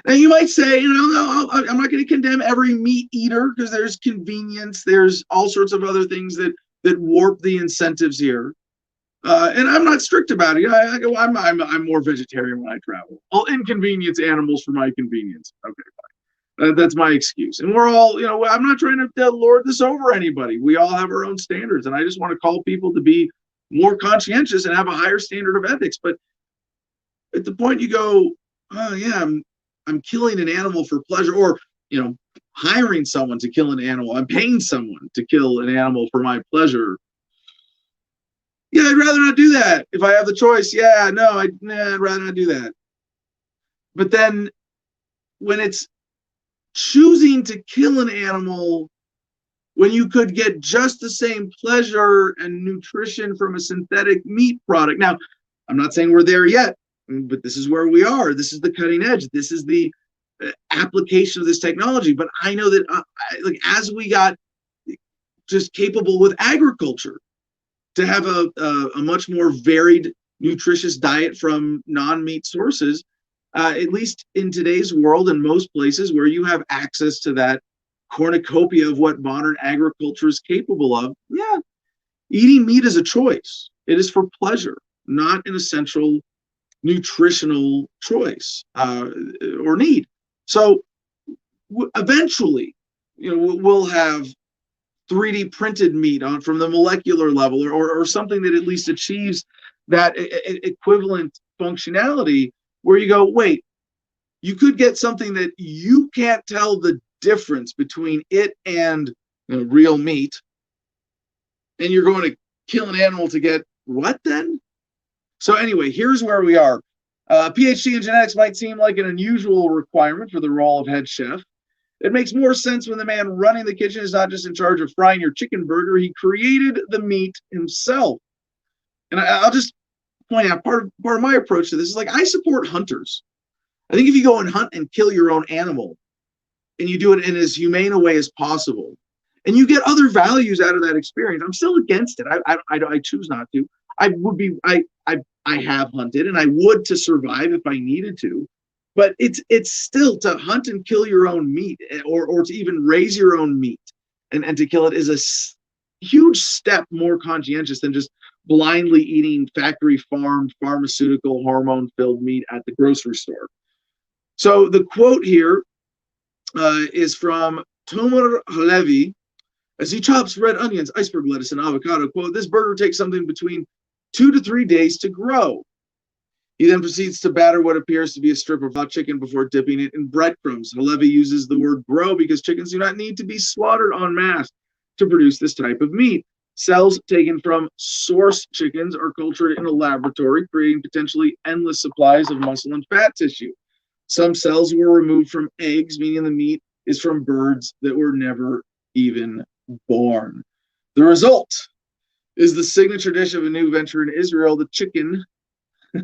Now you might say, no, I'm not going to condemn every meat eater because there's convenience, there's all sorts of other things that warp the incentives here. And I'm not strict about it. I'm more vegetarian when I travel. I'll inconvenience animals for my convenience. Okay, fine. That's my excuse. And we're all, I'm not trying to lord this over anybody. We all have our own standards, and I just want to call people to be more conscientious and have a higher standard of ethics. But at the point you go, oh yeah, I'm killing an animal for pleasure, or hiring someone to kill an animal. I'm paying someone to kill an animal for my pleasure. Yeah, I'd rather not do that. If I have the choice, I'd rather not do that. But then when it's choosing to kill an animal when you could get just the same pleasure and nutrition from a synthetic meat product. Now, I'm not saying we're there yet, but this is where we are. This is the cutting edge. This is the application of this technology. But I know that as we got just capable with agriculture, to have a much more varied, nutritious diet from non-meat sources, at least in today's world and most places where you have access to that cornucopia of what modern agriculture is capable of, eating meat is a choice. It is for pleasure, not an essential nutritional choice or need. So eventually, we'll have 3D printed meat from the molecular level, or something that at least achieves that equivalent functionality, where you go, wait, you could get something that you can't tell the difference between it and real meat, and you're going to kill an animal to get what then? So anyway, here's where we are. A PhD in genetics might seem like an unusual requirement for the role of head chef. It makes more sense when the man running the kitchen is not just in charge of frying your chicken burger, he created the meat himself. And I'll just point out part of my approach to this is like, I support hunters. I think if you go and hunt and kill your own animal, and you do it in as humane a way as possible, and you get other values out of that experience, I'm still against it. I choose not to. I have hunted, and I would to survive if I needed to. But it's still, to hunt and kill your own meat, or to even raise your own meat and to kill it, is a huge step more conscientious than just blindly eating factory farmed, pharmaceutical, hormone-filled meat at the grocery store. So the quote here is from Tomer Halevi. As he chops red onions, iceberg lettuce, and avocado, quote, "This burger takes something between 2 to 3 days to grow." He then proceeds to batter what appears to be a strip of raw chicken before dipping it in breadcrumbs. Halevi uses the word grow because chickens do not need to be slaughtered en masse to produce this type of meat. Cells taken from source chickens are cultured in a laboratory, creating potentially endless supplies of muscle and fat tissue. Some cells were removed from eggs, meaning the meat is from birds that were never even born. The result is the signature dish of a new venture in Israel, the chicken,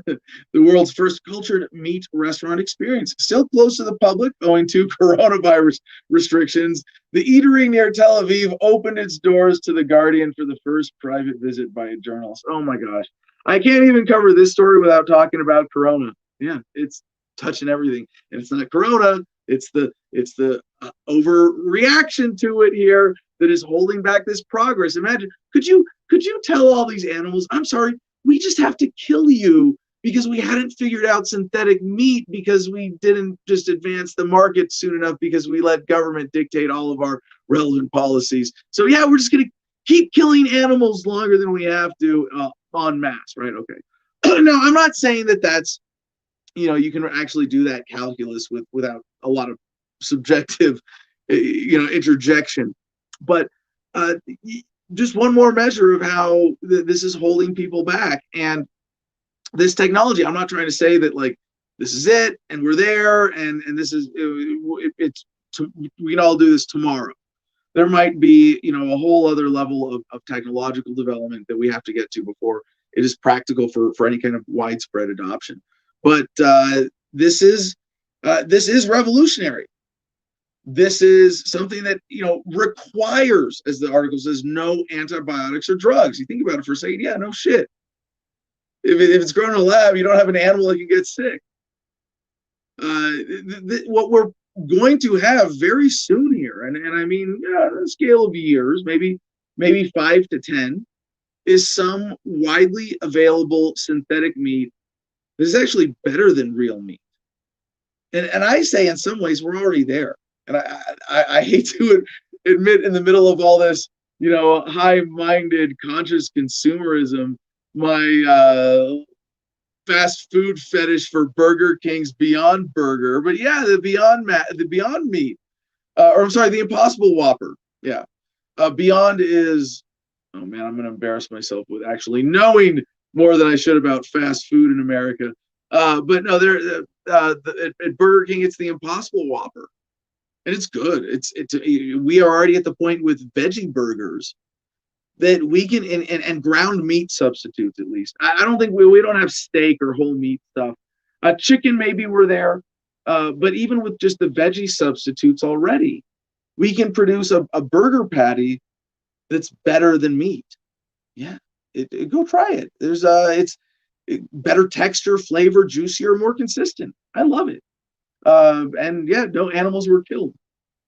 the world's first cultured meat restaurant experience. Still close to the public owing to coronavirus restrictions, the eatery near Tel Aviv opened its doors to The Guardian for the first private visit by a journalist. Oh my gosh. I can't even cover this story without talking about Corona. Yeah, it's touching everything. And it's not Corona. It's the overreaction to it here that is holding back this progress. Imagine, could you tell all these animals, I'm sorry, we just have to kill you because we hadn't figured out synthetic meat, because we didn't just advance the market soon enough, because we let government dictate all of our relevant policies. So yeah, we're just going to keep killing animals longer than we have to en masse, right? Okay. Now, I'm not saying that that's, you can actually do that calculus without a lot of subjective, interjection. But just one more measure of how this is holding people back. And this technology, I'm not trying to say that like this is it and we're there and this is we can all do this tomorrow. There might be a whole other level of technological development that we have to get to before it is practical for any kind of widespread adoption. But this is revolutionary. This is something that requires, as the article says, no antibiotics or drugs. You think about it for a second, yeah, no shit. If it's grown in a lab, you don't have an animal that can get sick. What we're going to have very soon here, and I mean, on a scale of years, maybe 5 to 10, is some widely available synthetic meat that is actually better than real meat. And I say in some ways we're already there. And I hate to admit, in the middle of all this, high-minded, conscious consumerism, my fast food fetish for Burger King's Beyond Burger, but yeah, the Beyond Meat, or I'm sorry, the Impossible Whopper. Yeah, Beyond is. Oh man, I'm going to embarrass myself with actually knowing more than I should about fast food in America. But no, at Burger King, it's the Impossible Whopper, and it's good. We are already at the point with veggie burgers that we can, and ground meat substitutes, at least. I don't think we don't have steak or whole meat stuff. Chicken, maybe we're there. But even with just the veggie substitutes already, we can produce a burger patty that's better than meat. Yeah, go try it. It's better texture, flavor, juicier, more consistent. I love it. And yeah, no animals were killed.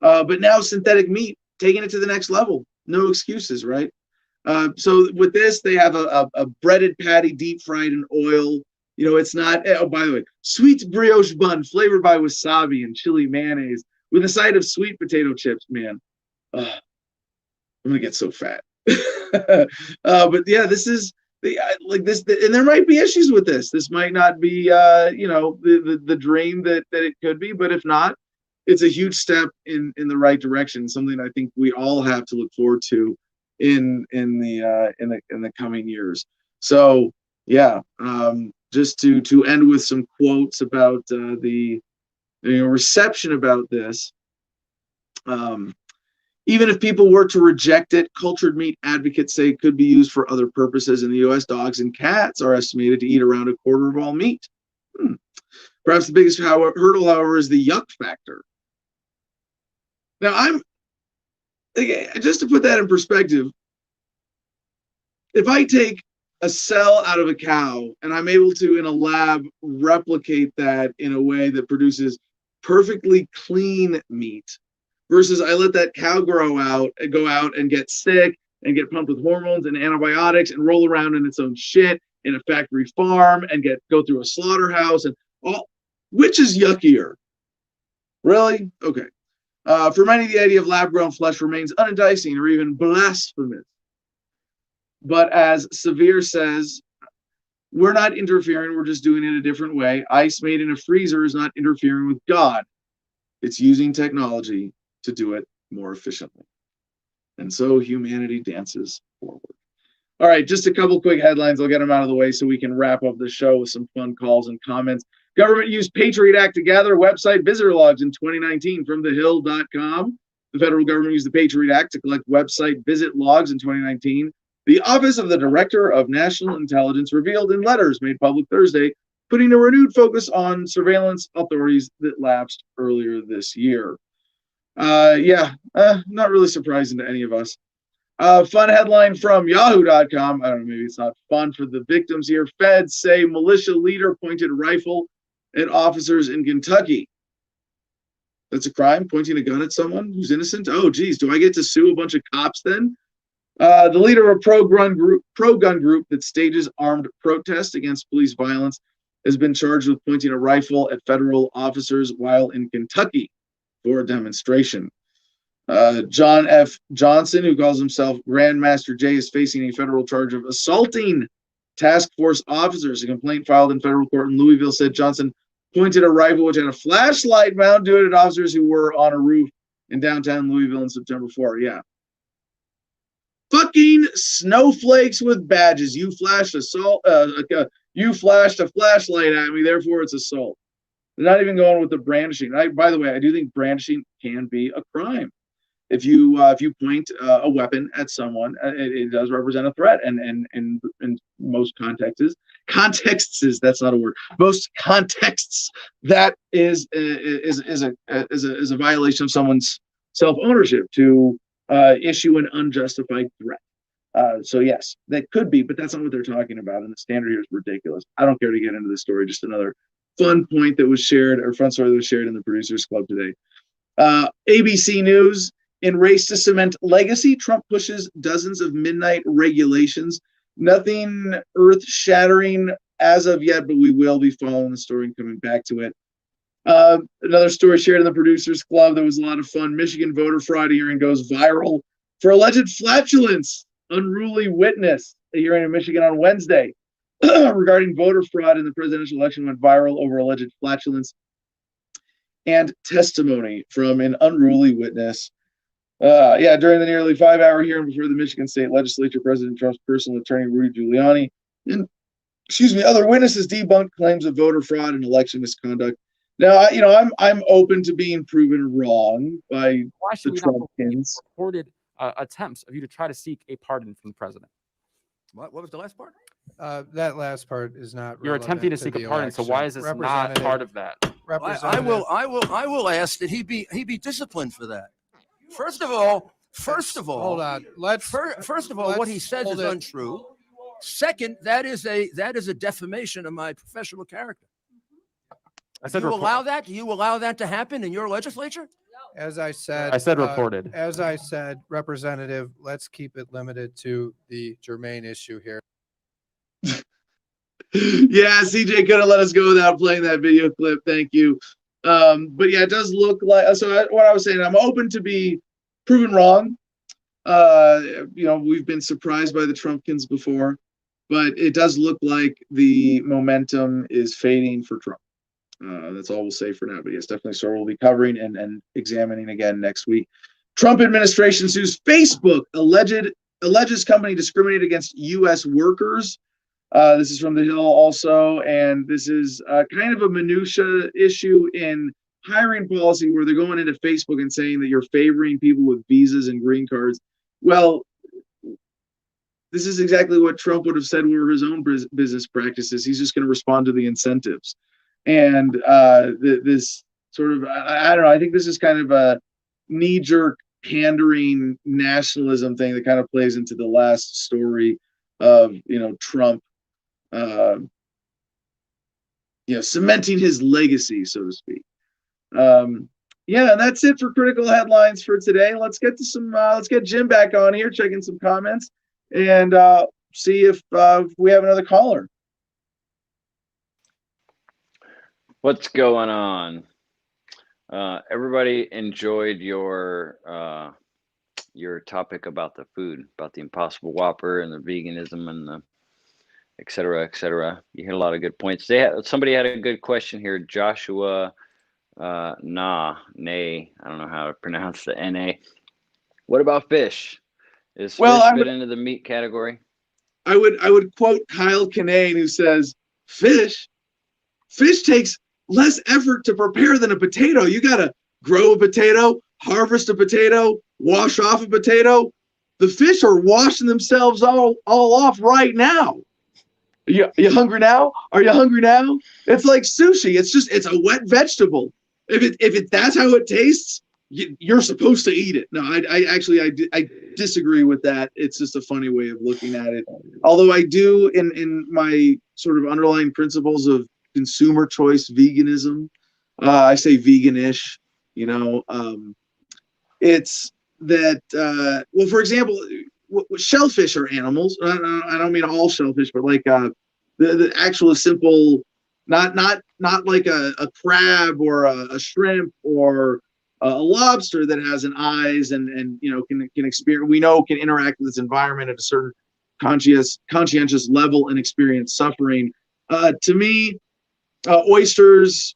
But now synthetic meat, taking it to the next level. No excuses, right? So with this, they have a breaded patty deep fried in oil. It's not, oh, by the way, sweet brioche bun flavored by wasabi and chili mayonnaise with a side of sweet potato chips, man. I'm going to get so fat. But yeah, this is like this, and there might be issues with this. This might not be, the dream that it could be, but if not, it's a huge step in the right direction. Something I think we all have to look forward to in the coming years. So yeah, just to end with some quotes about the reception about this. Even if people were to reject it, cultured meat advocates say it could be used for other purposes. In the U.S., dogs and cats are estimated to eat around a quarter of all meat. Perhaps the biggest hurdle, however, is the yuck factor. Now, just to put that in perspective, if I take a cell out of a cow and I'm able to, in a lab, replicate that in a way that produces perfectly clean meat, versus I let that cow go out and get sick and get pumped with hormones and antibiotics and roll around in its own shit in a factory farm and go through a slaughterhouse, and all, which is yuckier? Really? Okay. For many, the idea of lab-grown flesh remains unenticing or even blasphemous. But as Severe says, we're not interfering, we're just doing it a different way. Ice made in a freezer is not interfering with God. It's using technology to do it more efficiently. And so humanity dances forward. All right, just a couple quick headlines. I'll get them out of the way so we can wrap up the show with some fun calls and comments. Government used Patriot Act to gather website visitor logs in 2019 from thehill.com. The federal government used the Patriot Act to collect website visit logs in 2019. The Office of the Director of National Intelligence revealed in letters made public Thursday, putting a renewed focus on surveillance authorities that lapsed earlier this year. Not really surprising to any of us. Fun headline from yahoo.com. I don't know, maybe it's not fun for the victims here. Feds say militia leader pointed rifle at officers in Kentucky. That's a crime, pointing a gun at someone who's innocent? Oh, geez, do I get to sue a bunch of cops then? The leader of a pro-gun group that stages armed protests against police violence has been charged with pointing a rifle at federal officers while in Kentucky for a demonstration. John F. Johnson, who calls himself Grandmaster J, is facing a federal charge of assaulting task force officers. A complaint filed in federal court in Louisville said Johnson pointed a rifle which had a flashlight mounted to it at officers who were on a roof in downtown Louisville on September 4. Yeah. Fucking snowflakes with badges. You flashed you flashed a flashlight at me, therefore it's assault. They're not even going with the brandishing. By the way, I do think brandishing can be a crime. If you point a weapon at someone, it does represent a threat, and in most contexts, that's not a word. Most contexts, that is a violation of someone's self-ownership to issue an unjustified threat. So yes, that could be, but that's not what they're talking about, and the standard here is ridiculous. I don't care to get into the story. Just another fun point that was shared, or fun story that was shared in the Producers Club today. ABC News. In race to cement legacy, Trump pushes dozens of midnight regulations. Nothing earth-shattering as of yet, but we will be following the story and coming back to it. Another story shared in the Producers Club that was a lot of fun. Michigan voter fraud hearing goes viral for alleged flatulence. Unruly witness. A hearing in Michigan on Wednesday regarding voter fraud in the presidential election went viral over alleged flatulence and testimony from an unruly witness. During the nearly 5-hour hearing before the Michigan State Legislature, President Trump's personal attorney, Rudy Giuliani, and other witnesses debunked claims of voter fraud and election misconduct. Now, I'm open to being proven wrong by the Trumpkins. Reported attempts of you to try to seek a pardon from the president. What was the last part? That last part is not. You're attempting to seek a pardon, so why is this not part of that? I will ask that he be disciplined for that. First of all, hold on. First of all, what he says is untrue. Second, that is a defamation of my professional character. Do you allow that? Do you allow that to happen in your legislature? As I said, reported. As I said, Representative, let's keep it limited to the germane issue here. Yeah, CJ couldn't let us go without playing that video clip. Thank you. But yeah, it does look like, so what I was saying, I'm open to be proven wrong. We've been surprised by the Trumpkins before, but it does look like the momentum is fading for Trump. That's all we'll say for now. But yes, definitely. So we'll be covering and examining again next week. Trump administration sues Facebook, alleges company discriminated against U.S. workers. This is from The Hill also, and this is kind of a minutia issue in hiring policy where they're going into Facebook and saying that you're favoring people with visas and green cards. Well, this is exactly what Trump would have said were his own business practices. He's just going to respond to the incentives. And this sort of, I don't know, I think this is kind of a knee-jerk pandering nationalism thing that kind of plays into the last story of, Trump, cementing his legacy, so to speak. And that's it for critical headlines for today. Let's get Jim back on here, checking some comments, and see if we have another caller. What's going on? Everybody enjoyed your topic about the food, about the Impossible Whopper and the veganism and the et cetera, et cetera. You hit a lot of good points. Somebody had a good question here. Joshua I don't know how to pronounce the N-A. What about fish? Is fish fit into the meat category? I would quote Kyle Kinane, who says, fish takes less effort to prepare than a potato. You got to grow a potato, harvest a potato, wash off a potato. The fish are washing themselves all off right now. You hungry now? Are you hungry now? It's like sushi. It's a wet vegetable. If that's how it tastes, you're supposed to eat it. No, I disagree with that. It's just a funny way of looking at it. Although I do, in my sort of underlying principles of consumer choice veganism. I say veganish, you know. It's that, well, for example, shellfish are animals. I don't mean all shellfish, but like the actual simple, not like a crab or a shrimp or a lobster that has an eyes and you know can experience, we know can interact with its environment at a certain conscientious level and experience suffering. To me, oysters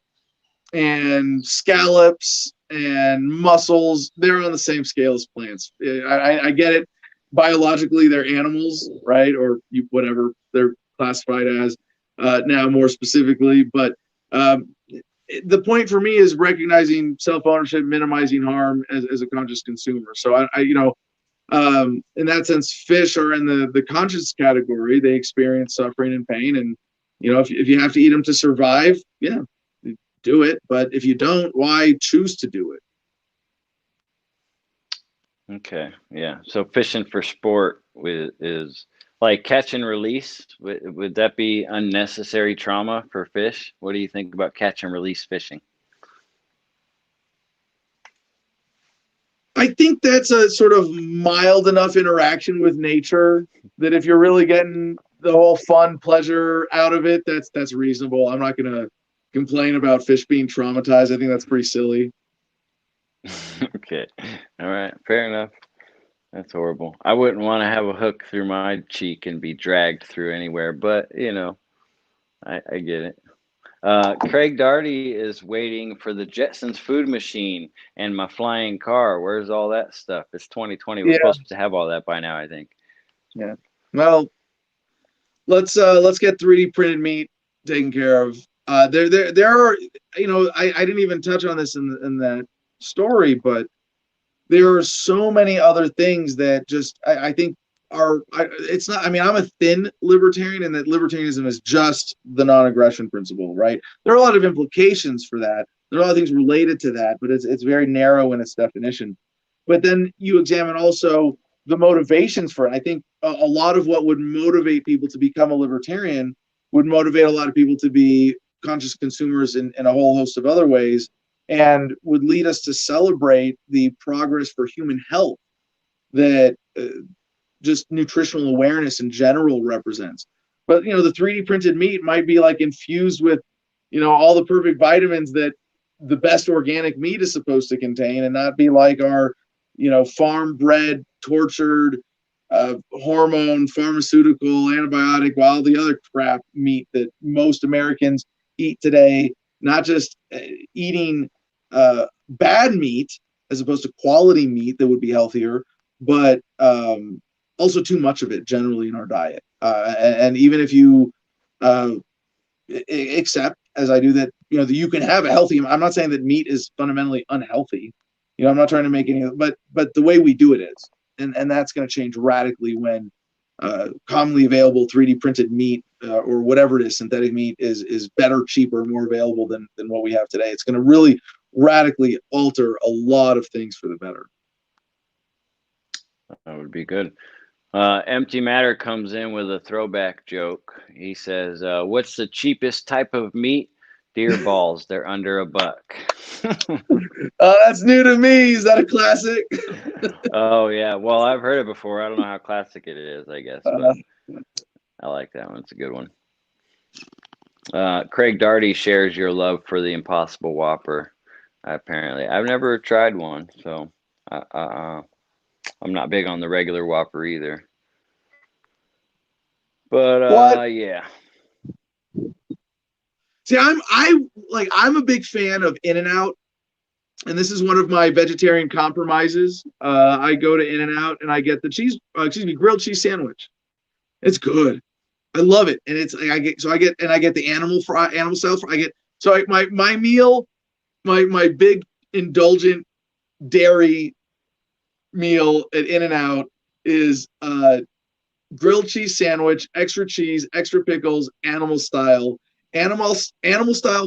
and scallops and mussels, they're on the same scale as plants. I get it. Biologically, they're animals, right? Or whatever they're classified as now more specifically. But the point for me is recognizing self-ownership, minimizing harm as a conscious consumer. So I you know, in that sense, fish are in the conscious category. They experience suffering and pain. And, you know, if you have to eat them to survive, yeah, do it. But if you don't, why choose to do it? Okay, yeah. So fishing for sport is like catch and release. Would that be unnecessary trauma for fish? What do you think about catch and release fishing? I think that's a sort of mild enough interaction with nature that if you're really getting the whole fun pleasure out of it, that's reasonable. I'm not going to complain about fish being traumatized. I think that's pretty silly. Okay. All right. Fair enough. That's horrible. I wouldn't want to have a hook through my cheek and be dragged through anywhere, but you know, I get it. Craig Darty is waiting for the Jetsons food machine and my flying car. Where's all that stuff? It's 2020. We're supposed to have all that by now, I think. Yeah. Well, let's get 3D printed meat taken care of. There are, you know, I didn't even touch on this in that story, but there are so many other things that just I think it's not, I mean, I'm a thin libertarian, and that libertarianism is just the non-aggression principle, right? There are a lot of implications for that. There are a lot of things related to that, but it's very narrow in its definition. But then you examine also the motivations for it. I think a lot of what would motivate people to become a libertarian would motivate a lot of people to be conscious consumers in a whole host of other ways, and would lead us to celebrate the progress for human health that just nutritional awareness in general represents. But you know, the 3D printed meat might be like infused with, you know, all the perfect vitamins that the best organic meat is supposed to contain, and not be like our, you know, farm bred, tortured, hormone, pharmaceutical, antibiotic, all the other crap meat that most Americans eat today. Not just eating bad meat as opposed to quality meat that would be healthier, but also too much of it generally in our diet. And even if you accept, as I do, that, you know, that you can have a healthy, I'm not saying that meat is fundamentally unhealthy. You know, I'm not trying to make any, but the way we do it is, and that's going to change radically when commonly available 3D printed meat or whatever it is, synthetic meat is better, cheaper, more available than what we have today. It's going to really radically alter a lot of things for the better. That would be good. Empty Matter comes in with a throwback joke. He says, what's the cheapest type of meat? Deer balls. They're under $1. That's new to me. Is that a classic? Oh, yeah. Well, I've heard it before. I don't know how classic it is, I guess. But I like that one. It's a good one. Craig Darty shares your love for the Impossible Whopper, apparently. I've never tried one, so I'm not big on the regular Whopper either. But yeah. See, I'm a big fan of In-N-Out, and this is one of my vegetarian compromises. I go to In-N-Out and I get the grilled cheese sandwich. It's good. I love it, and I get the animal style fry. My meal, my big indulgent dairy meal at In-N-Out is grilled cheese sandwich, extra cheese, extra pickles, animal style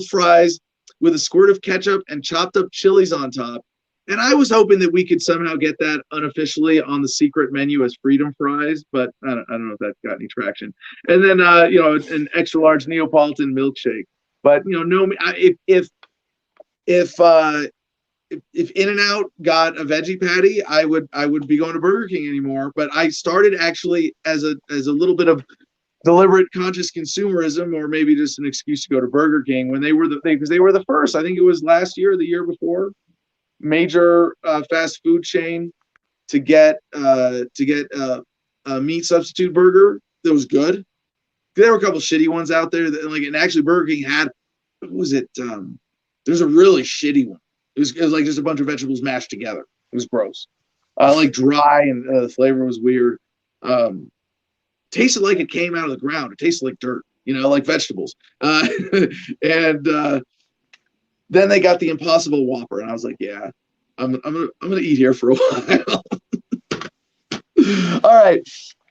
fries with a squirt of ketchup and chopped up chilies on top. And I was hoping that we could somehow get that unofficially on the secret menu as freedom fries, but I don't know if that got any traction. And then you know, an extra large Neapolitan milkshake. But no, if In-N-Out got a veggie patty, I would be going to Burger King anymore. But I started actually as a little bit of deliberate conscious consumerism, or maybe just an excuse to go to Burger King when they were because they were the first. I think it was last year or the year before, major fast food chain to get a meat substitute burger that was good. There were a couple shitty ones out there that and actually Burger King had, what was it? There's a really shitty one. It was like just a bunch of vegetables mashed together. It was gross, like dry, and the flavor was weird. Tasted like it came out of the ground. It tasted like dirt, like vegetables. And then they got the Impossible Whopper, and I was like, yeah, I'm gonna eat here for a while. All right.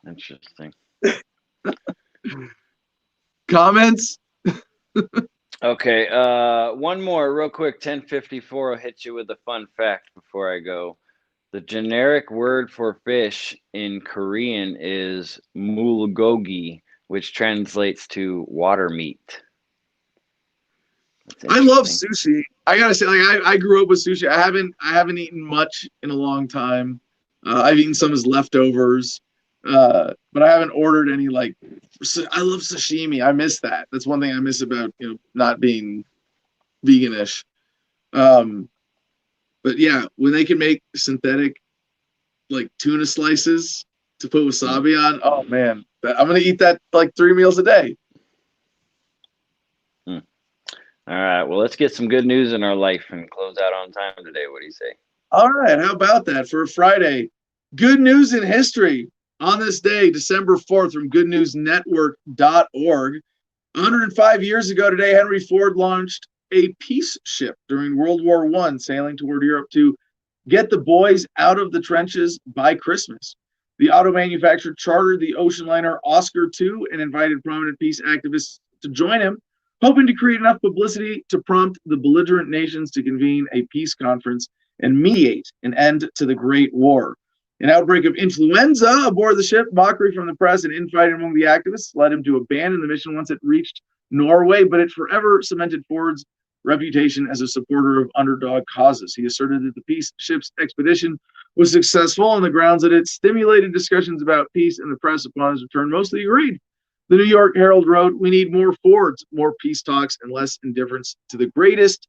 Interesting. Comments? Okay, one more real quick. 1054 will hit you with a fun fact before I go. The generic word for fish in Korean is mulgogi, which translates to water meat. I love sushi. I gotta say, I grew up with sushi. I haven't eaten much in a long time. I've eaten some as leftovers, but I haven't ordered any. I love sashimi. I miss that. That's one thing I miss about not being veganish. But yeah, when they can make synthetic tuna slices to put wasabi on, oh man, I'm gonna eat that 3 meals a day. All right, well, let's get some good news in our life and close out on time today. What do you say? All right, how about that for a Friday? Good news in history on this day, December 4th, from goodnewsnetwork.org. 105 years ago today, Henry Ford launched a peace ship during World War I, sailing toward Europe to get the boys out of the trenches by Christmas. The auto manufacturer chartered the ocean liner Oscar II and invited prominent peace activists to join him, hoping to create enough publicity to prompt the belligerent nations to convene a peace conference and mediate an end to the Great War. An outbreak of influenza aboard the ship, mockery from the press, and infighting among the activists led him to abandon the mission once it reached Norway, but it forever cemented Ford's reputation as a supporter of underdog causes. He asserted that the peace ship's expedition was successful on the grounds that it stimulated discussions about peace, and the press, upon his return, mostly agreed. The New York Herald wrote, "We need more Fords, more peace talks, and less indifference to the greatest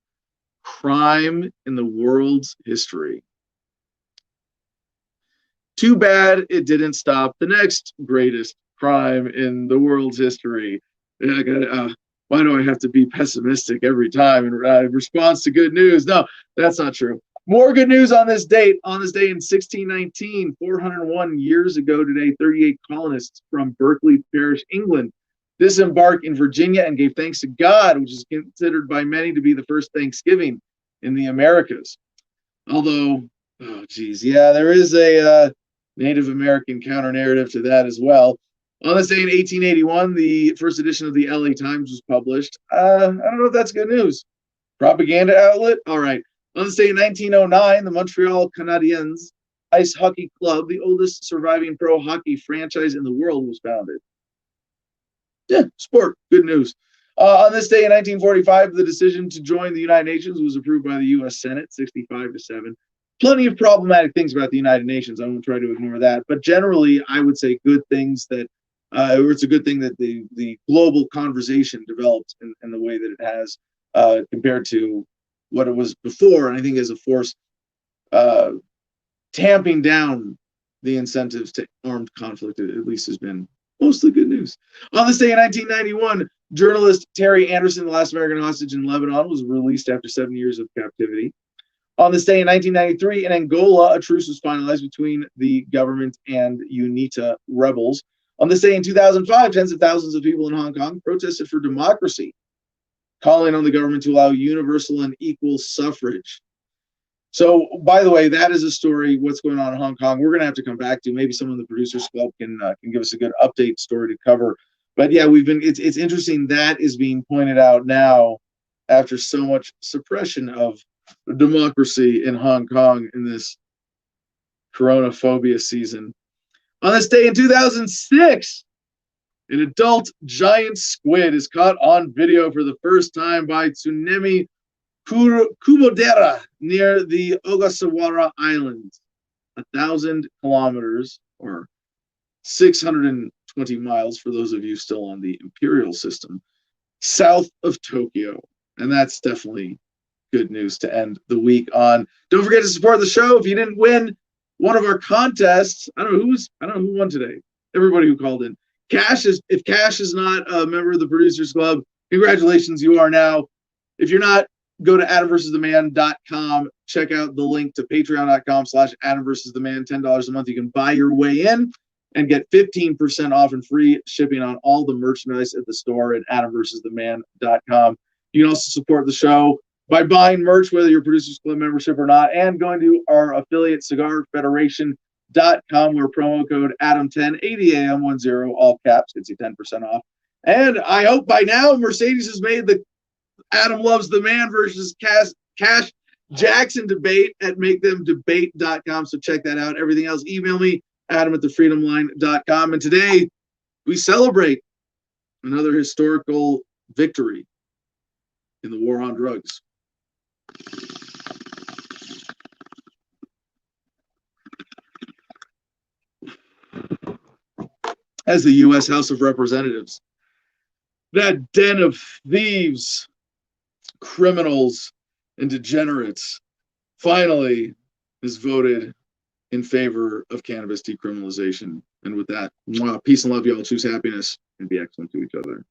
crime in the world's history." Too bad it didn't stop the next greatest crime in the world's history. Why do I have to be pessimistic every time in response to good news? No, that's not true. More good news on this date. On this day in 1619, 401 years ago today, 38 colonists from Berkeley Parish, England, disembarked in Virginia and gave thanks to God, which is considered by many to be the first Thanksgiving in the Americas. Although, there is a Native American counter narrative to that as well. On this day in 1881, the first edition of the LA Times was published. I don't know if that's good news. Propaganda outlet? All right. On this day in 1909, the Montreal Canadiens Ice Hockey Club, the oldest surviving pro hockey franchise in the world, was founded. Yeah, sport. Good news. On this day in 1945, the decision to join the United Nations was approved by the U.S. Senate, 65-7. Plenty of problematic things about the United Nations. I won't try to ignore that. But generally, I would say good things that it's a good thing that the global conversation developed in the way that it has compared to what it was before. And I think as a force tamping down the incentives to armed conflict, at least has been mostly good news. On this day in 1991, journalist Terry Anderson, the last American hostage in Lebanon, was released after 7 years of captivity. On this day in 1993, in Angola, a truce was finalized between the government and UNITA rebels. On this day in 2005, tens of thousands of people in Hong Kong protested for democracy, calling on the government to allow universal and equal suffrage. So, by the way, that is a story, what's going on in Hong Kong. We're going to have to come back to. Maybe someone in the Producers Club can give us a good update story to cover. But yeah, it's interesting that is being pointed out now after so much suppression of democracy in Hong Kong in this coronaphobia season. On this day in 2006, An adult giant squid is caught on video for the first time by Tsunemi Kubodera near the Ogasawara Islands, 1,000 kilometers or 620 miles for those of you still on the imperial system, south of Tokyo. And that's definitely good news to end the week on. Don't forget to support the show. If you didn't win one of our contests, I don't know who won today. Everybody who called in. If Cash is not a member of the Producers Club, congratulations, you are now. If you're not, go to adamversustheman.com. Check out the link to patreon.com/adamversustheman. $10 a month. You can buy your way in and get 15% off and free shipping on all the merchandise at the store at adamversustheman.com. You can also support the show by buying merch, whether you're Producers Club membership or not, and going to our affiliate cigarfederation.com, where promo code Adam10, ADAM10, all caps, gets you 10% off. And I hope by now Mercedes has made the Adam Loves the Man versus Cash Jackson debate at makethemdebate.com. So check that out. Everything else, email me, adam@thefreedomline.com. And today we celebrate another historical victory in the war on drugs. As the U.S. House of Representatives, that den of thieves, criminals, and degenerates finally has voted in favor of cannabis decriminalization. And with that, peace and love, y'all. Choose happiness and be excellent to each other.